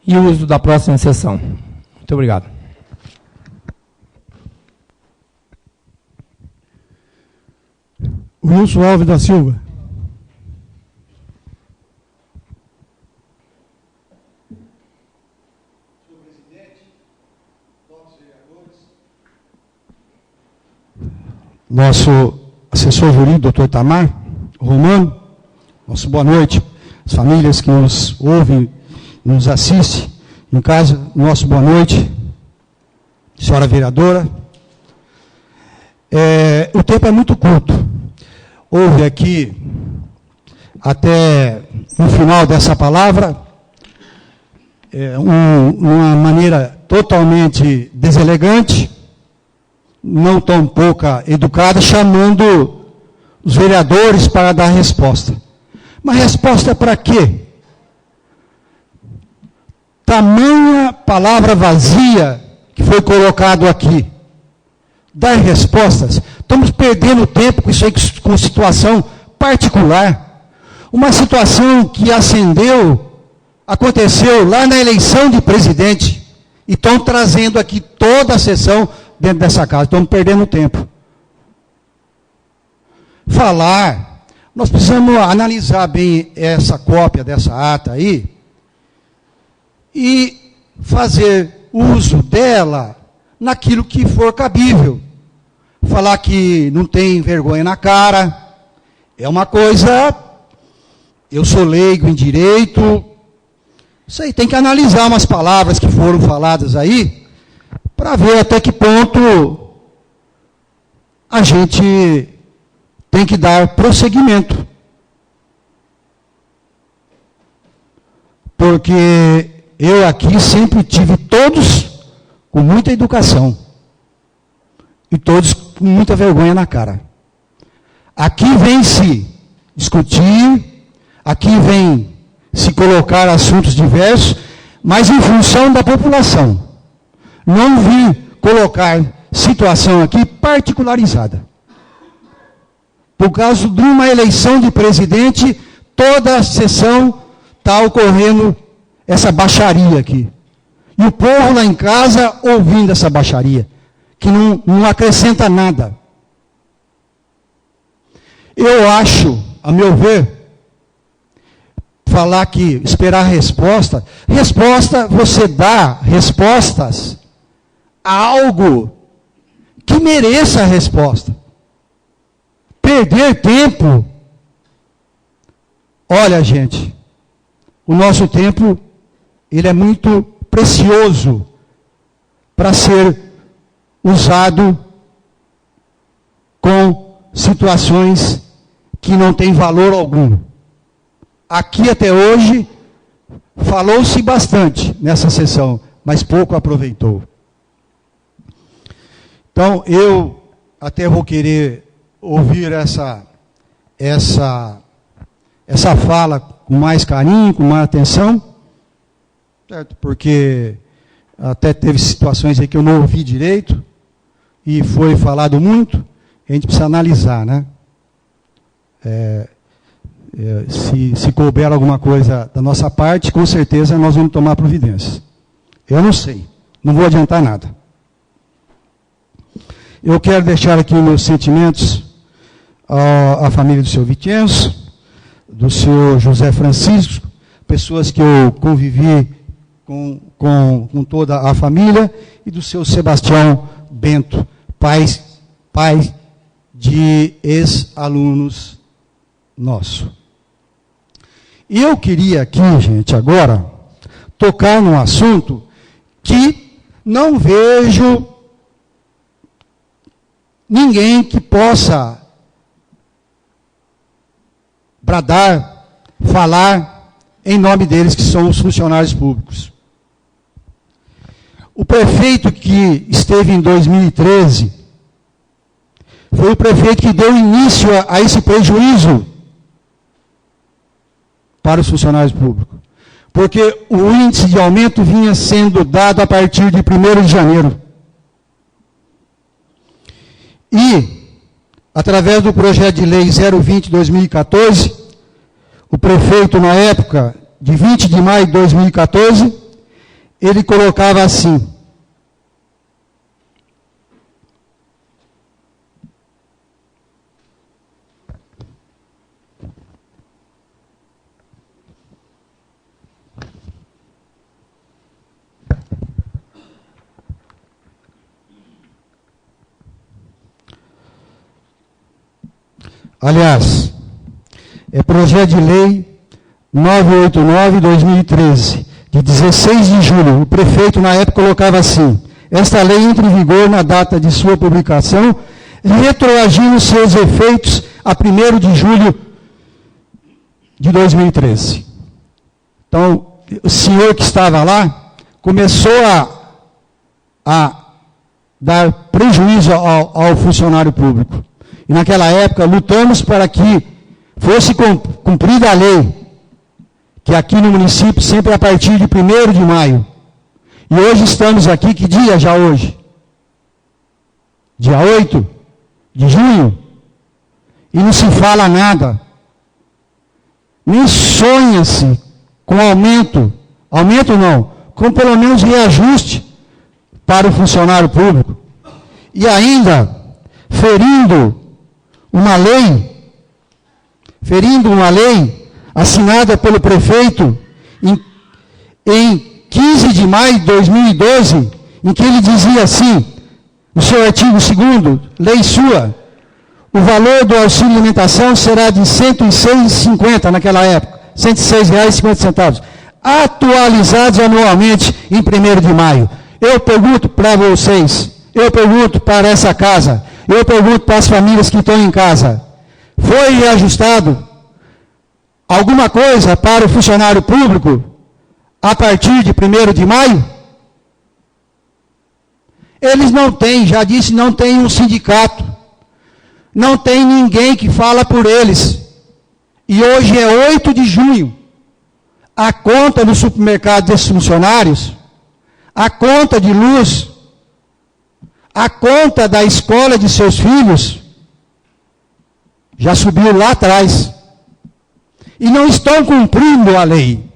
e o uso da próxima sessão. Muito obrigado. Wilson Alves da Silva. Senhor presidente, novos vereadores. Nosso assessor jurídico, doutor Itamar Romano, nosso boa noite. As famílias que nos ouvem, nos assistem, em casa, nosso boa noite. Senhora vereadora. O tempo é muito curto. Houve aqui, até no final dessa palavra, uma maneira totalmente deselegante, não tão pouca educada, chamando os vereadores para dar resposta. Mas resposta para quê? Tamanha palavra vazia que foi colocado aqui. Dar respostas. Estamos perdendo tempo com isso aí, com situação particular. Uma situação que aconteceu lá na eleição de presidente. E estão trazendo aqui toda a sessão dentro dessa casa. Estamos perdendo tempo. Nós precisamos analisar bem essa cópia dessa ata aí e fazer uso dela naquilo que for cabível. Falar que não tem vergonha na cara é uma coisa, eu sou leigo em direito, isso aí tem que analisar umas palavras que foram faladas aí, para ver até que ponto a gente tem que dar prosseguimento. Porque eu aqui sempre tive todos com muita educação. E todos com muita vergonha na cara. Aqui vem se discutir, aqui vem se colocar assuntos diversos, mas em função da população. Não vim colocar situação aqui particularizada. Por causa de uma eleição de presidente, toda a sessão está ocorrendo essa baixaria aqui. E o povo lá em casa ouvindo essa baixaria, que não acrescenta nada. Eu acho, a meu ver, falar que esperar resposta, você dá respostas a algo que mereça a resposta. Perder tempo, olha gente, o nosso tempo, ele é muito precioso para ser usado com situações que não têm valor algum. Aqui até hoje, falou-se bastante nessa sessão, mas pouco aproveitou. Então, eu até vou querer ouvir essa fala com mais carinho, com mais atenção, certo? Porque até teve situações aí que eu não ouvi direito, e foi falado muito, a gente precisa analisar, né? Se couber alguma coisa da nossa parte, com certeza nós vamos tomar providências. Eu não sei, não vou adiantar nada. Eu quero deixar aqui meus sentimentos à família do seu Vicenço, do senhor José Francisco, pessoas que eu convivi com toda a família, e do seu Sebastião Bento, pai de ex-alunos nossos. E eu queria aqui, gente, agora, tocar num assunto que não vejo ninguém que possa bradar, falar em nome deles, que são os funcionários públicos. O prefeito que esteve em 2013 foi o prefeito que deu início a esse prejuízo para os funcionários públicos. Porque o índice de aumento vinha sendo dado a partir de 1º de janeiro. E, através do projeto de lei 020/2014, o prefeito, na época, de 20 de maio de 2014, ele colocava assim: aliás, é projeto de lei 989/2013, de 16 de julho. O prefeito, na época, colocava assim: esta lei entra em vigor na data de sua publicação, retroagindo seus efeitos a 1º de julho de 2013. Então, o senhor que estava lá começou a dar prejuízo ao funcionário público. E naquela época lutamos para que fosse cumprida a lei, que aqui no município sempre é a partir de 1º de maio. E hoje estamos aqui, que dia já hoje? Dia 8 de junho. E não se fala nada. Nem sonha-se com aumento não, com pelo menos reajuste para o funcionário público. E ainda, ferindo uma lei assinada pelo prefeito em 15 de maio de 2012, em que ele dizia assim, no seu artigo 2º, lei sua, o valor do auxílio alimentação será de R$ 106,50 naquela época, R$ 106,50, atualizados anualmente em 1º de maio. Eu pergunto para vocês, eu pergunto para essa casa, eu pergunto para as famílias que estão em casa, foi reajustado alguma coisa para o funcionário público a partir de 1º de maio? Eles não têm, já disse, não tem um sindicato, não tem ninguém que fala por eles. E hoje é 8 de junho. A conta no supermercado desses funcionários, a conta de luz, a conta da escola de seus filhos, já subiu lá atrás. E não estão cumprindo a lei.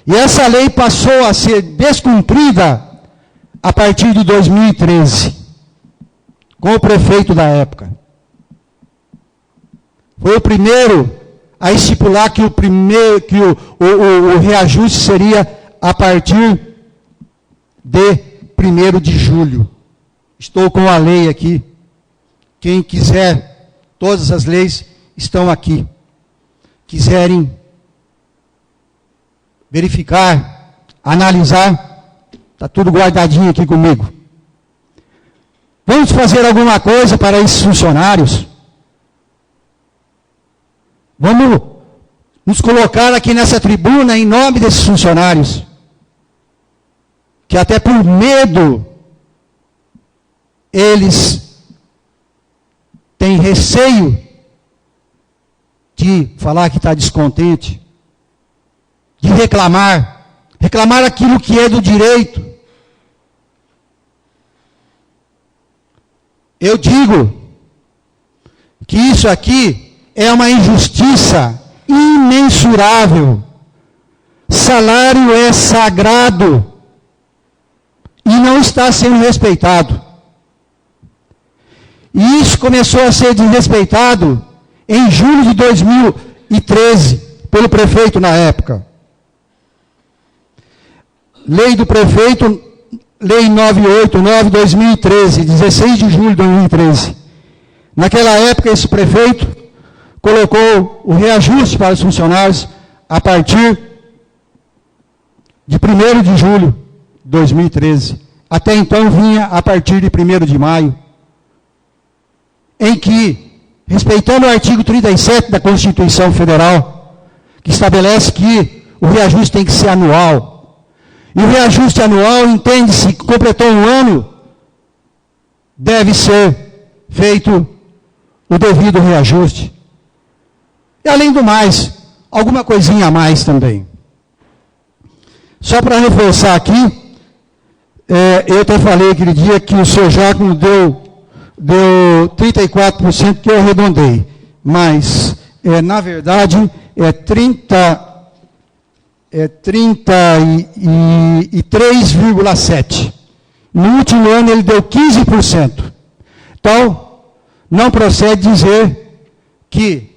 E essa lei passou a ser descumprida a partir de 2013, com o prefeito da época. Foi o primeiro a estipular que o reajuste seria a partir de 1º de julho. Estou com a lei aqui. Quem quiser, todas as leis estão aqui. Quiserem verificar, analisar, está tudo guardadinho aqui comigo. Vamos fazer alguma coisa para esses funcionários? Vamos nos colocar aqui nessa tribuna em nome desses funcionários, que até por medo, eles têm receio de falar que está descontente, de reclamar aquilo que é do direito. Eu digo que isso aqui é uma injustiça imensurável. Salário é sagrado e não está sendo respeitado. E isso começou a ser desrespeitado em julho de 2013, pelo prefeito na época. Lei do prefeito, Lei 989/2013, 16 de julho de 2013. Naquela época, esse prefeito colocou o reajuste para os funcionários a partir de 1º de julho de 2013. Até então vinha a partir de 1º de maio, em que, respeitando o artigo 37 da Constituição Federal, que estabelece que o reajuste tem que ser anual. E o reajuste anual, entende-se, que completou um ano, deve ser feito o devido reajuste. E além do mais, alguma coisinha a mais também. Só para reforçar aqui, eu até falei aquele dia que o senhor Jácono deu 34% que eu arredondei, mas, na verdade, é 33,7%. No último ano ele deu 15%. Então, não procede dizer que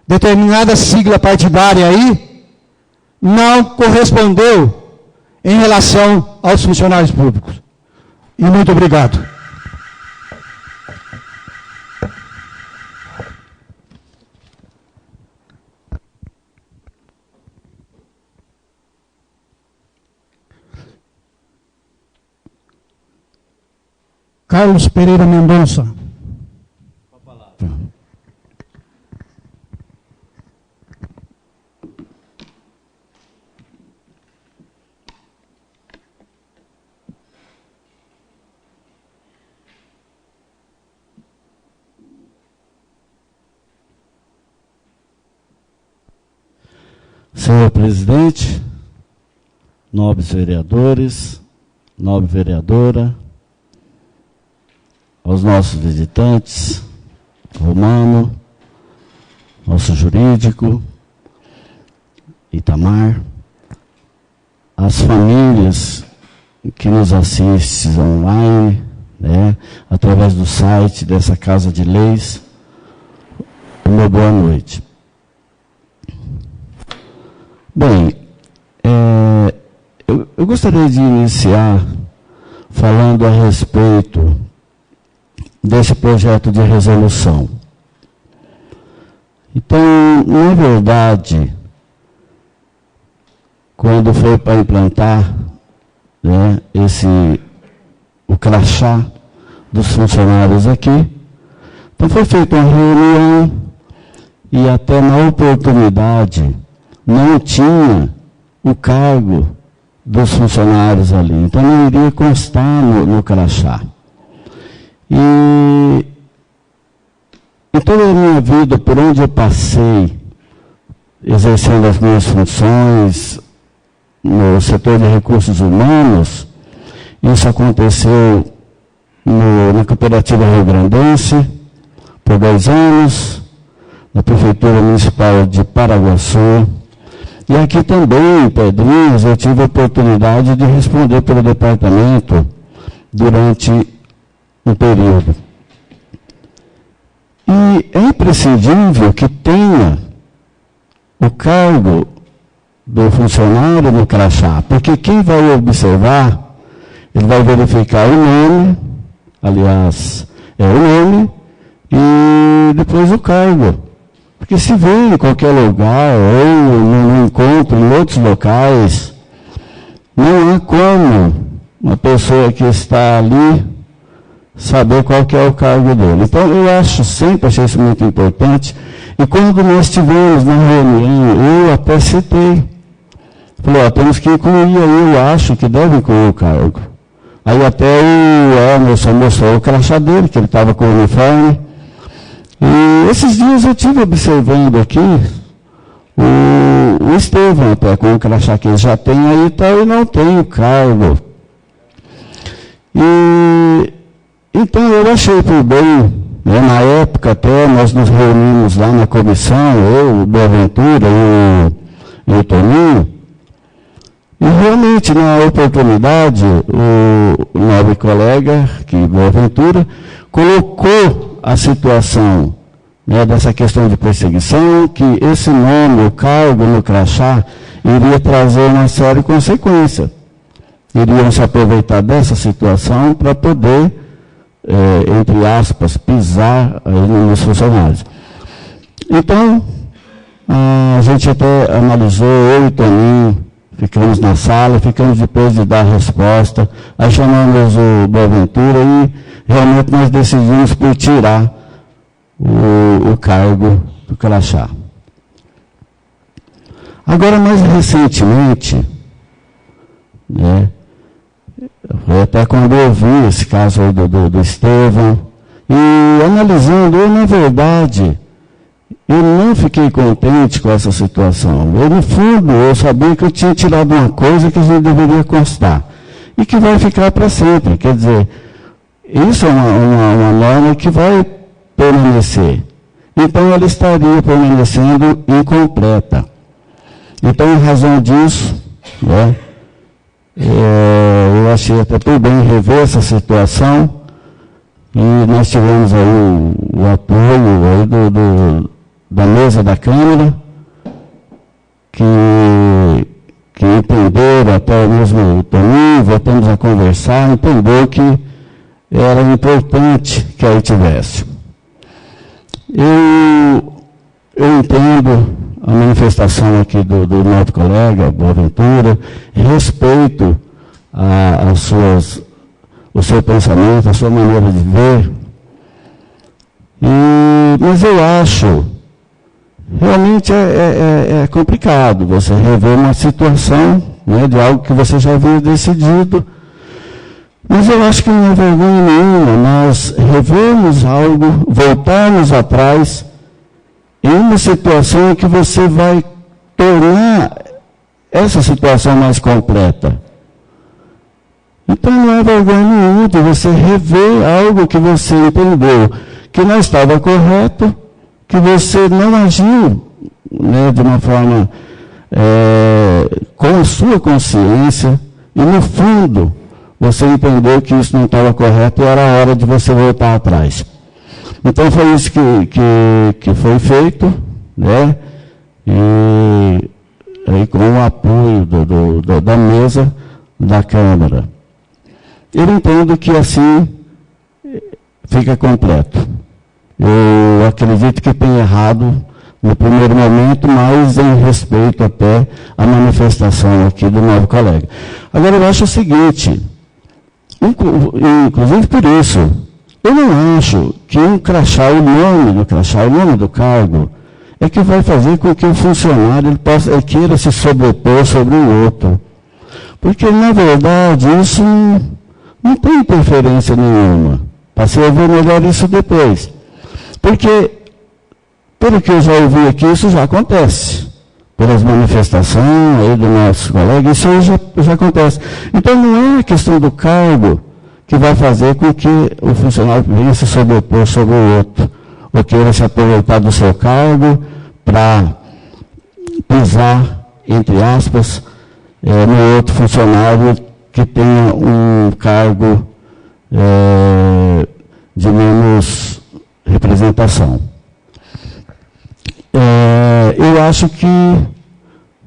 determinada sigla partidária aí não correspondeu em relação aos funcionários públicos. E muito obrigado. Carlos Pereira Mendonça. Senhor presidente, nobres vereadores, nobre vereadora, aos nossos visitantes, Romano, nosso jurídico, Itamar, as famílias que nos assistem online, né, através do site dessa Casa de Leis, uma boa noite. Bem, eu gostaria de iniciar falando a respeito desse projeto de resolução. Então, na verdade, quando foi para implantar, né, o crachá dos funcionários aqui, então foi feita uma reunião e até na oportunidade não tinha o cargo dos funcionários ali, então não iria constar no crachá. E em toda a minha vida, por onde eu passei, exercendo as minhas funções no setor de recursos humanos, isso aconteceu na Cooperativa Rio Grandense, por 2 anos, na Prefeitura Municipal de Paraguaçu, e aqui também, em Pedrinhas, eu tive a oportunidade de responder pelo departamento durante um período. E é imprescindível que tenha o cargo do funcionário no crachá, porque quem vai observar, ele vai verificar o nome, aliás, o nome, e depois o cargo. Porque se vê em qualquer lugar, ou no encontro em outros locais, não há como uma pessoa que está ali saber qual que é o cargo dele. Então, eu sempre achei isso muito importante, e quando nós estivemos na reunião, eu até citei, falei, temos que incluir aí, eu acho que deve incluir o cargo. Aí até o Emerson mostrou o crachá dele, que ele estava com o uniforme, e esses dias eu estive observando aqui o Estevão, até com o crachá que ele já tem aí e tal, e não tem o cargo. E então eu achei por bem, né, na época até nós nos reunimos lá na comissão, eu, o Boaventura e o Toninho, e realmente na oportunidade o nobre colega, que Boaventura, colocou a situação, né, dessa questão de perseguição, que esse nome, o cargo no crachá, iria trazer uma série de consequências. Iriam se aproveitar dessa situação para poder, entre aspas, pisar nos funcionários. Então, a gente até analisou, eu e o Toninho, ficamos na sala, ficamos depois de dar a resposta, aí chamamos o Boaventura e realmente nós decidimos por tirar o cargo do crachá. Agora, mais recentemente, né, foi até quando eu vi esse caso aí do Estevão, e analisando, eu, na verdade, eu não fiquei contente com essa situação. Eu, no fundo, eu sabia que eu tinha tirado uma coisa que a gente deveria constar, e que vai ficar para sempre. Quer dizer, isso é uma norma que vai permanecer. Então, ela estaria permanecendo incompleta. Então, em razão disso, né, eu achei até por bem rever essa situação, e nós tivemos aí o apoio aí da mesa da Câmara, que entenderam, até mesmo o Toninho, voltamos a conversar, entendeu que era importante que aí tivesse. Eu entendo a manifestação aqui do nosso colega, Boaventura, respeito o seu pensamento, a sua maneira de ver, mas eu acho, realmente é complicado você rever uma situação, né, de algo que você já havia decidido, mas eu acho que não é vergonha nenhuma nós revermos algo, voltarmos atrás, em uma situação em que você vai tornar essa situação mais completa. Então não é vergonha nenhuma de você rever algo que você entendeu que não estava correto, que você não agiu, né, de uma forma com a sua consciência, e no fundo você entendeu que isso não estava correto e era a hora de você voltar atrás. Então foi isso que foi feito, né? E aí, com o apoio da mesa da Câmara. Eu entendo que assim fica completo. Eu acredito que tem errado no primeiro momento, mas em respeito até à manifestação aqui do novo colega. Agora, eu acho o seguinte, inclusive por isso, eu não acho que o nome do cargo, é que vai fazer com que o funcionário ele queira se sobrepor sobre o outro. Porque, na verdade, isso não tem interferência nenhuma. Passei a ver melhor isso depois. Porque, pelo que eu já ouvi aqui, isso já acontece. Pelas manifestações aí do nosso colega, isso aí já acontece. Então, não é a questão do cargo que vai fazer com que o funcionário venha se sobrepor sobre o outro, ou queira se aproveitar do seu cargo para pisar, entre aspas, no outro funcionário que tenha um cargo de menos representação. Eu acho que,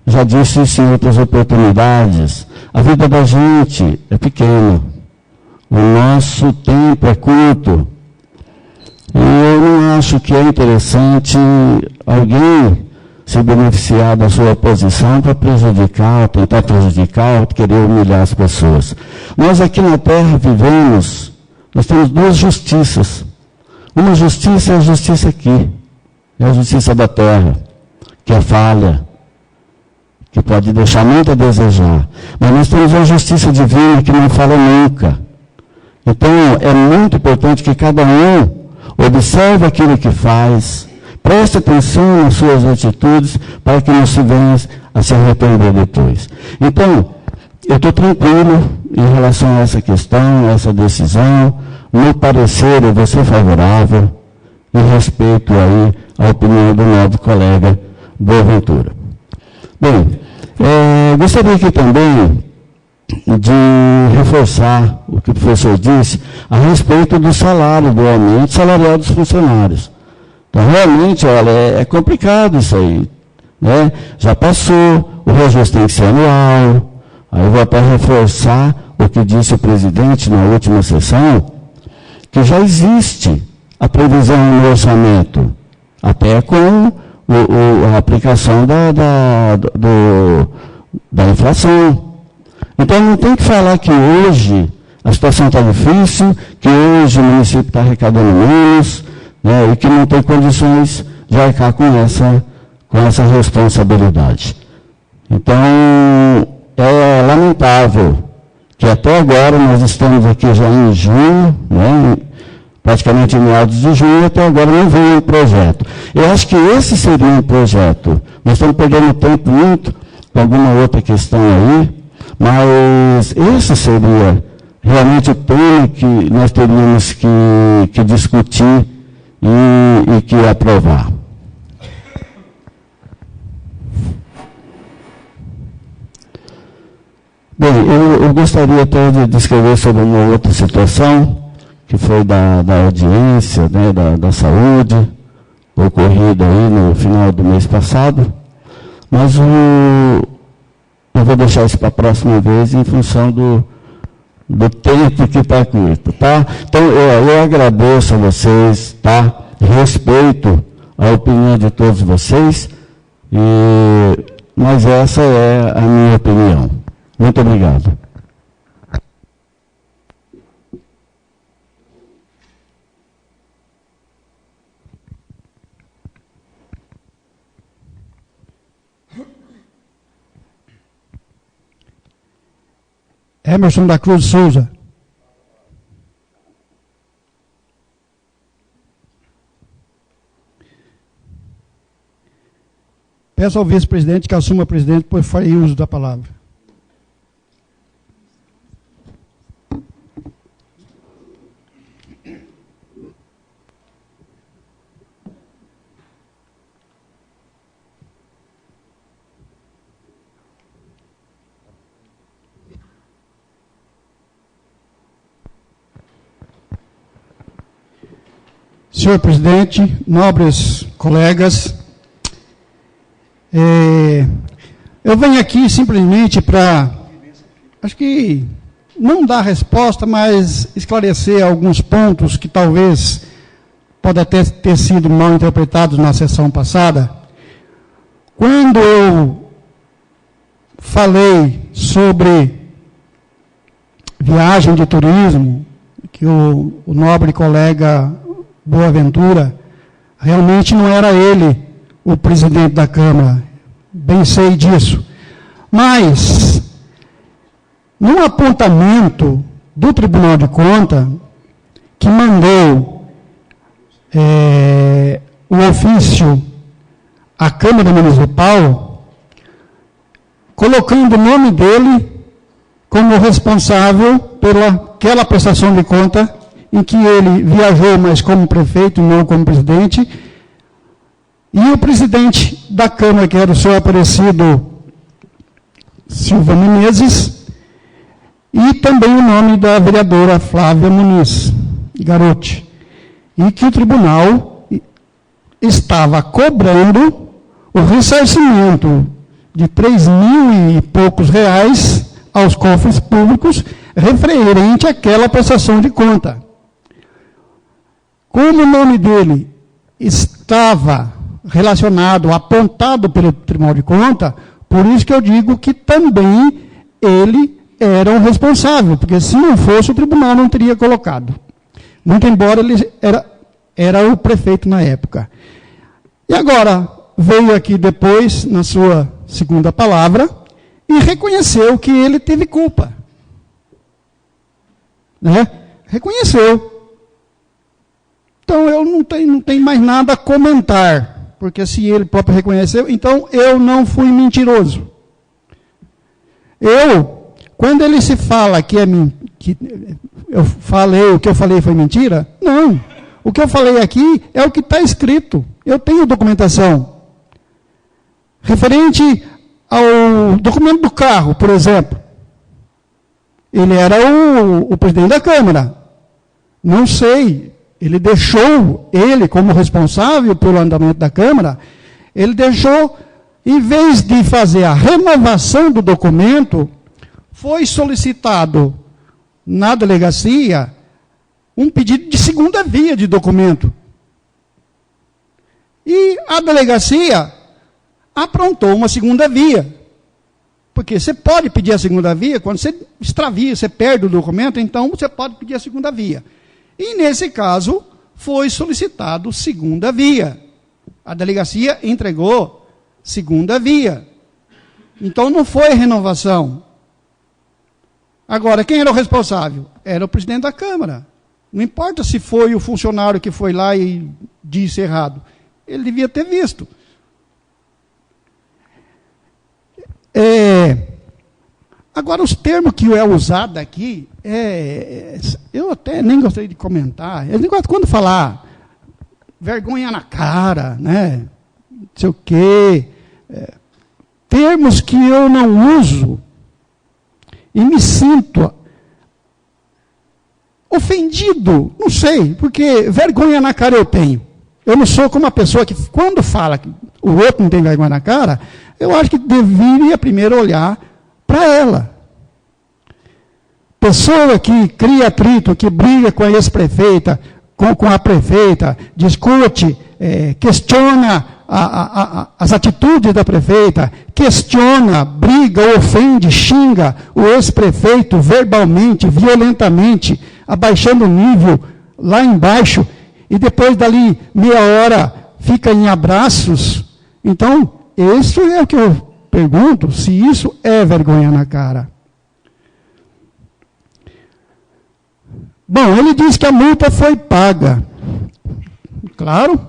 já disse isso em outras oportunidades, a vida da gente é pequena, o nosso tempo é curto, e eu não acho que é interessante alguém se beneficiar da sua posição para prejudicar, tentar prejudicar, querer humilhar as pessoas. Nós aqui na Terra nós temos duas justiças. Uma justiça é a justiça aqui, é a justiça da Terra, que é falha, que pode deixar muito a desejar. Mas nós temos a justiça divina que não falha nunca. Então, é muito importante que cada um observe aquilo que faz, preste atenção nas suas atitudes, para que não se venha a se arrepender depois. Então, eu estou tranquilo em relação a essa questão, a essa decisão. No parecer, eu vou ser favorável, em respeito aí à opinião do novo colega Boaventura. Bem, gostaria aqui também de reforçar o que o professor disse a respeito do salário, do aumento salarial dos funcionários. Então, realmente, olha, é complicado isso aí, né? Já passou, o reajuste tem que ser anual. Aí eu vou até reforçar o que disse o presidente na última sessão, que já existe a previsão no orçamento, até com a aplicação da inflação. Então, não tem que falar que hoje a situação está difícil, que hoje o município está arrecadando menos, né, e que não tem condições de arcar com essa responsabilidade. Então, é lamentável que até agora nós estamos aqui já em junho, né, praticamente em meados de junho, até agora não veio um projeto. Eu acho que esse seria um projeto. Nós estamos perdendo tempo muito com alguma outra questão aí, mas esse seria realmente o tema que nós teríamos que discutir e que aprovar. Bem, eu gostaria até de descrever sobre uma outra situação, que foi da audiência, né, da saúde, ocorrida aí no final do mês passado, mas eu vou deixar isso para a próxima vez em função do tempo que está curto, tá? Então, eu agradeço a vocês, tá? Respeito a opinião de todos vocês, mas essa é a minha opinião. Muito obrigado. Emerson da Cruz Souza. Peço ao vice-presidente que assuma o presidente, pois farei uso da palavra. Senhor presidente, nobres colegas, eu venho aqui simplesmente para, acho que não dar resposta, mas esclarecer alguns pontos que talvez podem até ter sido mal interpretados na sessão passada. Quando eu falei sobre viagem de turismo, que o nobre colega Boaventura, realmente não era ele o presidente da Câmara, bem sei disso. Mas, num apontamento do Tribunal de Contas, que mandou o ofício à Câmara Municipal, colocando o nome dele como responsável pelaquela prestação de conta em que ele viajou, mas como prefeito, não como presidente, e o presidente da Câmara, que era o senhor Aparecido Silva Menezes, e também o nome da vereadora Flávia Muniz Garotti, e que o tribunal estava cobrando o ressarcimento de 3.000 e poucos reais aos cofres públicos, referente àquela prestação de conta. Como o nome dele estava relacionado, apontado pelo Tribunal de Contas, por isso que eu digo que também ele era o responsável, porque se não fosse, o tribunal não teria colocado. Muito embora ele era o prefeito na época. E agora, veio aqui depois, na sua segunda palavra, e reconheceu que ele teve culpa. Né? Reconheceu. Então, eu não tenho mais nada a comentar, porque se ele próprio reconheceu, então eu não fui mentiroso. Quando ele se fala que o que eu falei foi mentira, não. O que eu falei aqui é o que está escrito. Eu tenho documentação. Referente ao documento do carro, por exemplo. Ele era o presidente da Câmara. Não sei. Ele deixou, ele como responsável pelo andamento da Câmara, ele deixou, em vez de fazer a renovação do documento, foi solicitado na delegacia um pedido de segunda via de documento. E a delegacia aprontou uma segunda via. Porque você pode pedir a segunda via, quando você extravia, você perde o documento, então você pode pedir a segunda via. E, nesse caso, foi solicitado segunda via. A delegacia entregou segunda via. Então, não foi renovação. Agora, quem era o responsável? Era o presidente da Câmara. Não importa se foi o funcionário que foi lá e disse errado. Ele devia ter visto. Agora, os termos que é usado aqui, eu até nem gostaria de comentar. Eu negócio quando falar vergonha na cara, né? Não sei o quê. Termos que eu não uso e me sinto ofendido, não sei, porque vergonha na cara eu tenho. Eu não sou como uma pessoa que, quando fala que o outro não tem vergonha na cara, eu acho que deveria primeiro olhar para ela. Pessoa que cria atrito, que briga com a ex-prefeita, com a prefeita, discute, questiona as atitudes da prefeita, questiona, briga, ofende, xinga o ex-prefeito verbalmente, violentamente, abaixando o nível lá embaixo, e depois dali meia hora fica em abraços. Então, isso é o que eu pergunto, se isso é vergonha na cara. Bom, ele diz que a multa foi paga. Claro,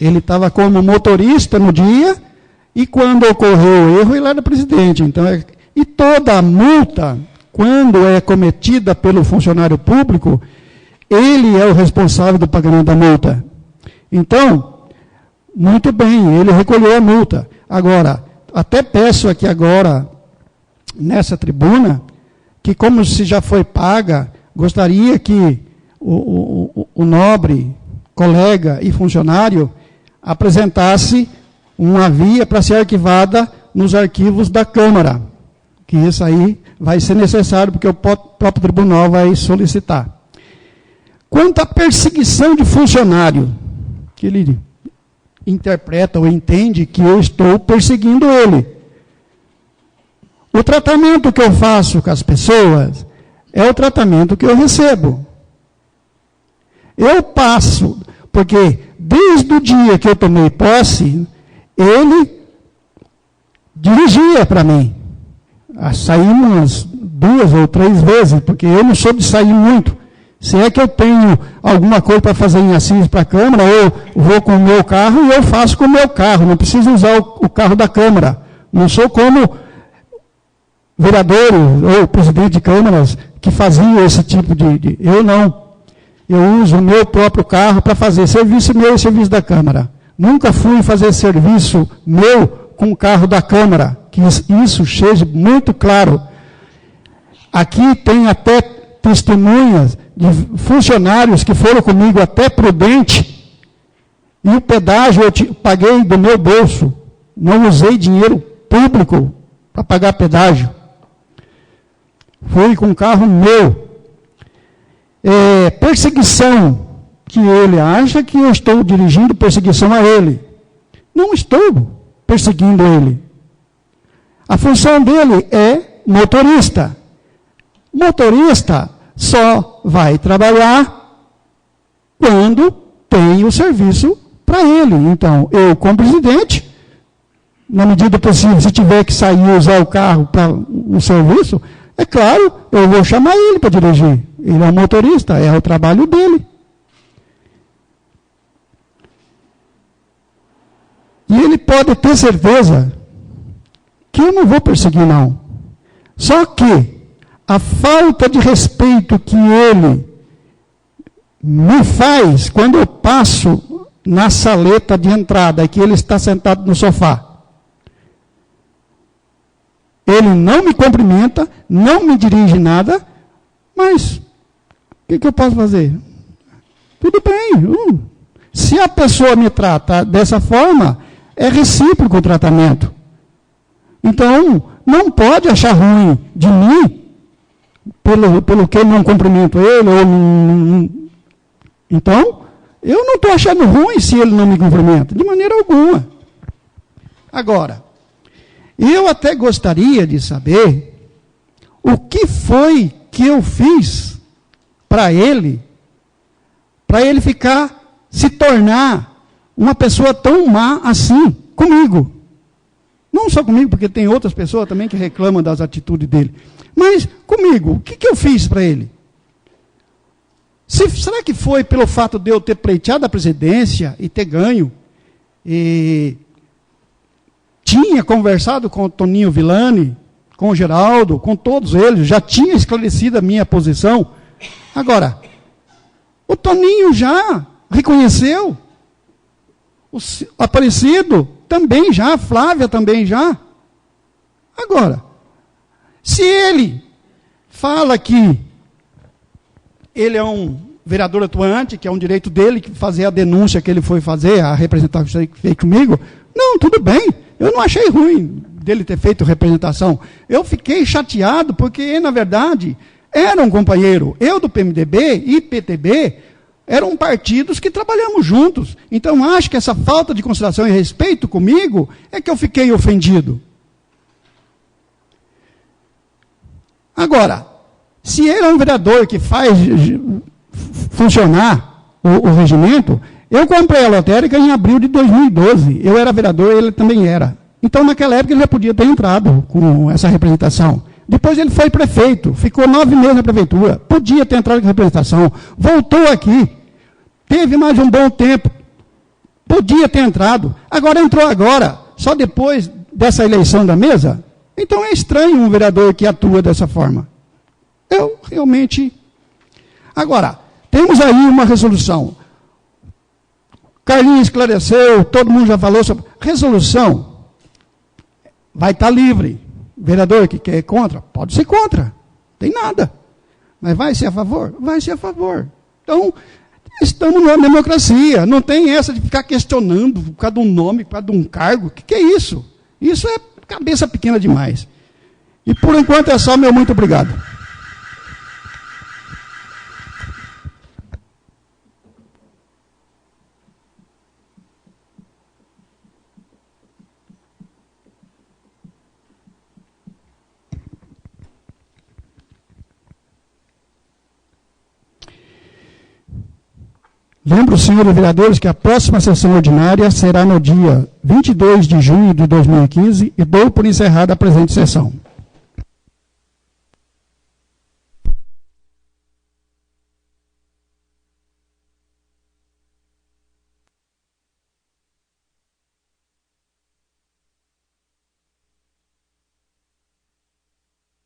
ele estava como motorista no dia e quando ocorreu o erro, ele era presidente. Então, e toda a multa, quando é cometida pelo funcionário público, ele é o responsável do pagamento da multa. Então, muito bem, ele recolheu a multa. Agora, até peço aqui agora, nessa tribuna, que como se já foi paga, gostaria que o nobre colega e funcionário apresentasse uma via para ser arquivada nos arquivos da Câmara, que isso aí vai ser necessário, porque o próprio tribunal vai solicitar. Quanto à perseguição de funcionário, que ele interpreta ou entende que eu estou perseguindo ele. O tratamento que eu faço com as pessoas é o tratamento que eu recebo. Eu passo, porque desde o dia que eu tomei posse, ele dirigia para mim. Saímos 2 ou 3 vezes, porque eu não sou de sair muito. Se é que eu tenho alguma coisa para fazer em Assis para a Câmara, eu vou com o meu carro e eu faço com o meu carro. Não preciso usar o carro da Câmara. Não sou como vereadores ou presidente de câmaras que faziam esse tipo de... Eu não. Eu uso o meu próprio carro para fazer serviço meu e serviço da Câmara. Nunca fui fazer serviço meu com o carro da Câmara. Que isso seja muito claro. Aqui tem até testemunhas de funcionários que foram comigo até Prudente, e o pedágio eu paguei do meu bolso. Não usei dinheiro público para pagar pedágio. Fui com um carro meu. Perseguição, que ele acha que eu estou dirigindo perseguição a ele. Não estou perseguindo ele. A função dele é motorista. Motorista só vai trabalhar quando tem o serviço para ele. Então, eu, como presidente, na medida do possível, se tiver que sair e usar o carro para um serviço, é claro, eu vou chamar ele para dirigir. Ele é um motorista, é o trabalho dele. E ele pode ter certeza que eu não vou perseguir, não. Só que a falta de respeito que ele me faz quando eu passo na saleta de entrada, que ele está sentado no sofá. Ele não me cumprimenta, não me dirige nada, mas o que eu posso fazer? Tudo bem. Se a pessoa me trata dessa forma, é recíproco o tratamento. Então, não pode achar ruim de mim pelo que eu não cumprimento ele. Então, eu não estou achando ruim se ele não me cumprimenta, de maneira alguma. Agora, eu até gostaria de saber o que foi que eu fiz para ele se tornar uma pessoa tão má assim comigo. Não só comigo, porque tem outras pessoas também que reclamam das atitudes dele. Mas comigo, o que eu fiz para ele? Será que foi pelo fato de eu ter pleiteado a presidência e ter ganho? E tinha conversado com o Toninho Villani, com o Geraldo, com todos eles, já tinha esclarecido a minha posição. Agora, o Toninho já reconheceu, o Aparecido também já, a Flávia também já. Agora, se ele fala que ele é um vereador atuante, que é um direito dele fazer a denúncia que ele foi fazer, a representação que fez comigo, não, tudo bem, eu não achei ruim dele ter feito representação. Eu fiquei chateado porque, na verdade, era um companheiro. Eu do PMDB e PTB eram partidos que trabalhamos juntos. Então, acho que essa falta de consideração e respeito comigo é que eu fiquei ofendido. Agora, se ele é um vereador que faz funcionar o regimento, eu comprei a lotérica em abril de 2012. Eu era vereador, ele também era. Então, naquela época, ele já podia ter entrado com essa representação. Depois ele foi prefeito, ficou 9 meses na prefeitura, podia ter entrado com representação, voltou aqui, teve mais um bom tempo, podia ter entrado, agora entrou agora, só depois dessa eleição da mesa? Então é estranho um vereador que atua dessa forma. Eu realmente... Agora, temos aí uma resolução. Carlinhos esclareceu, todo mundo já falou sobre... Resolução vai estar livre. Vereador que quer ir contra, pode ser contra. Não tem nada. Mas vai ser a favor? Vai ser a favor. Então, estamos numa democracia. Não tem essa de ficar questionando por causa de um nome, por causa de um cargo. O que é isso? Isso é cabeça pequena demais. E por enquanto é só, meu muito obrigado. Lembro, senhores vereadores, que a próxima sessão ordinária será no dia 22 de junho de 2015 e dou por encerrada a presente sessão.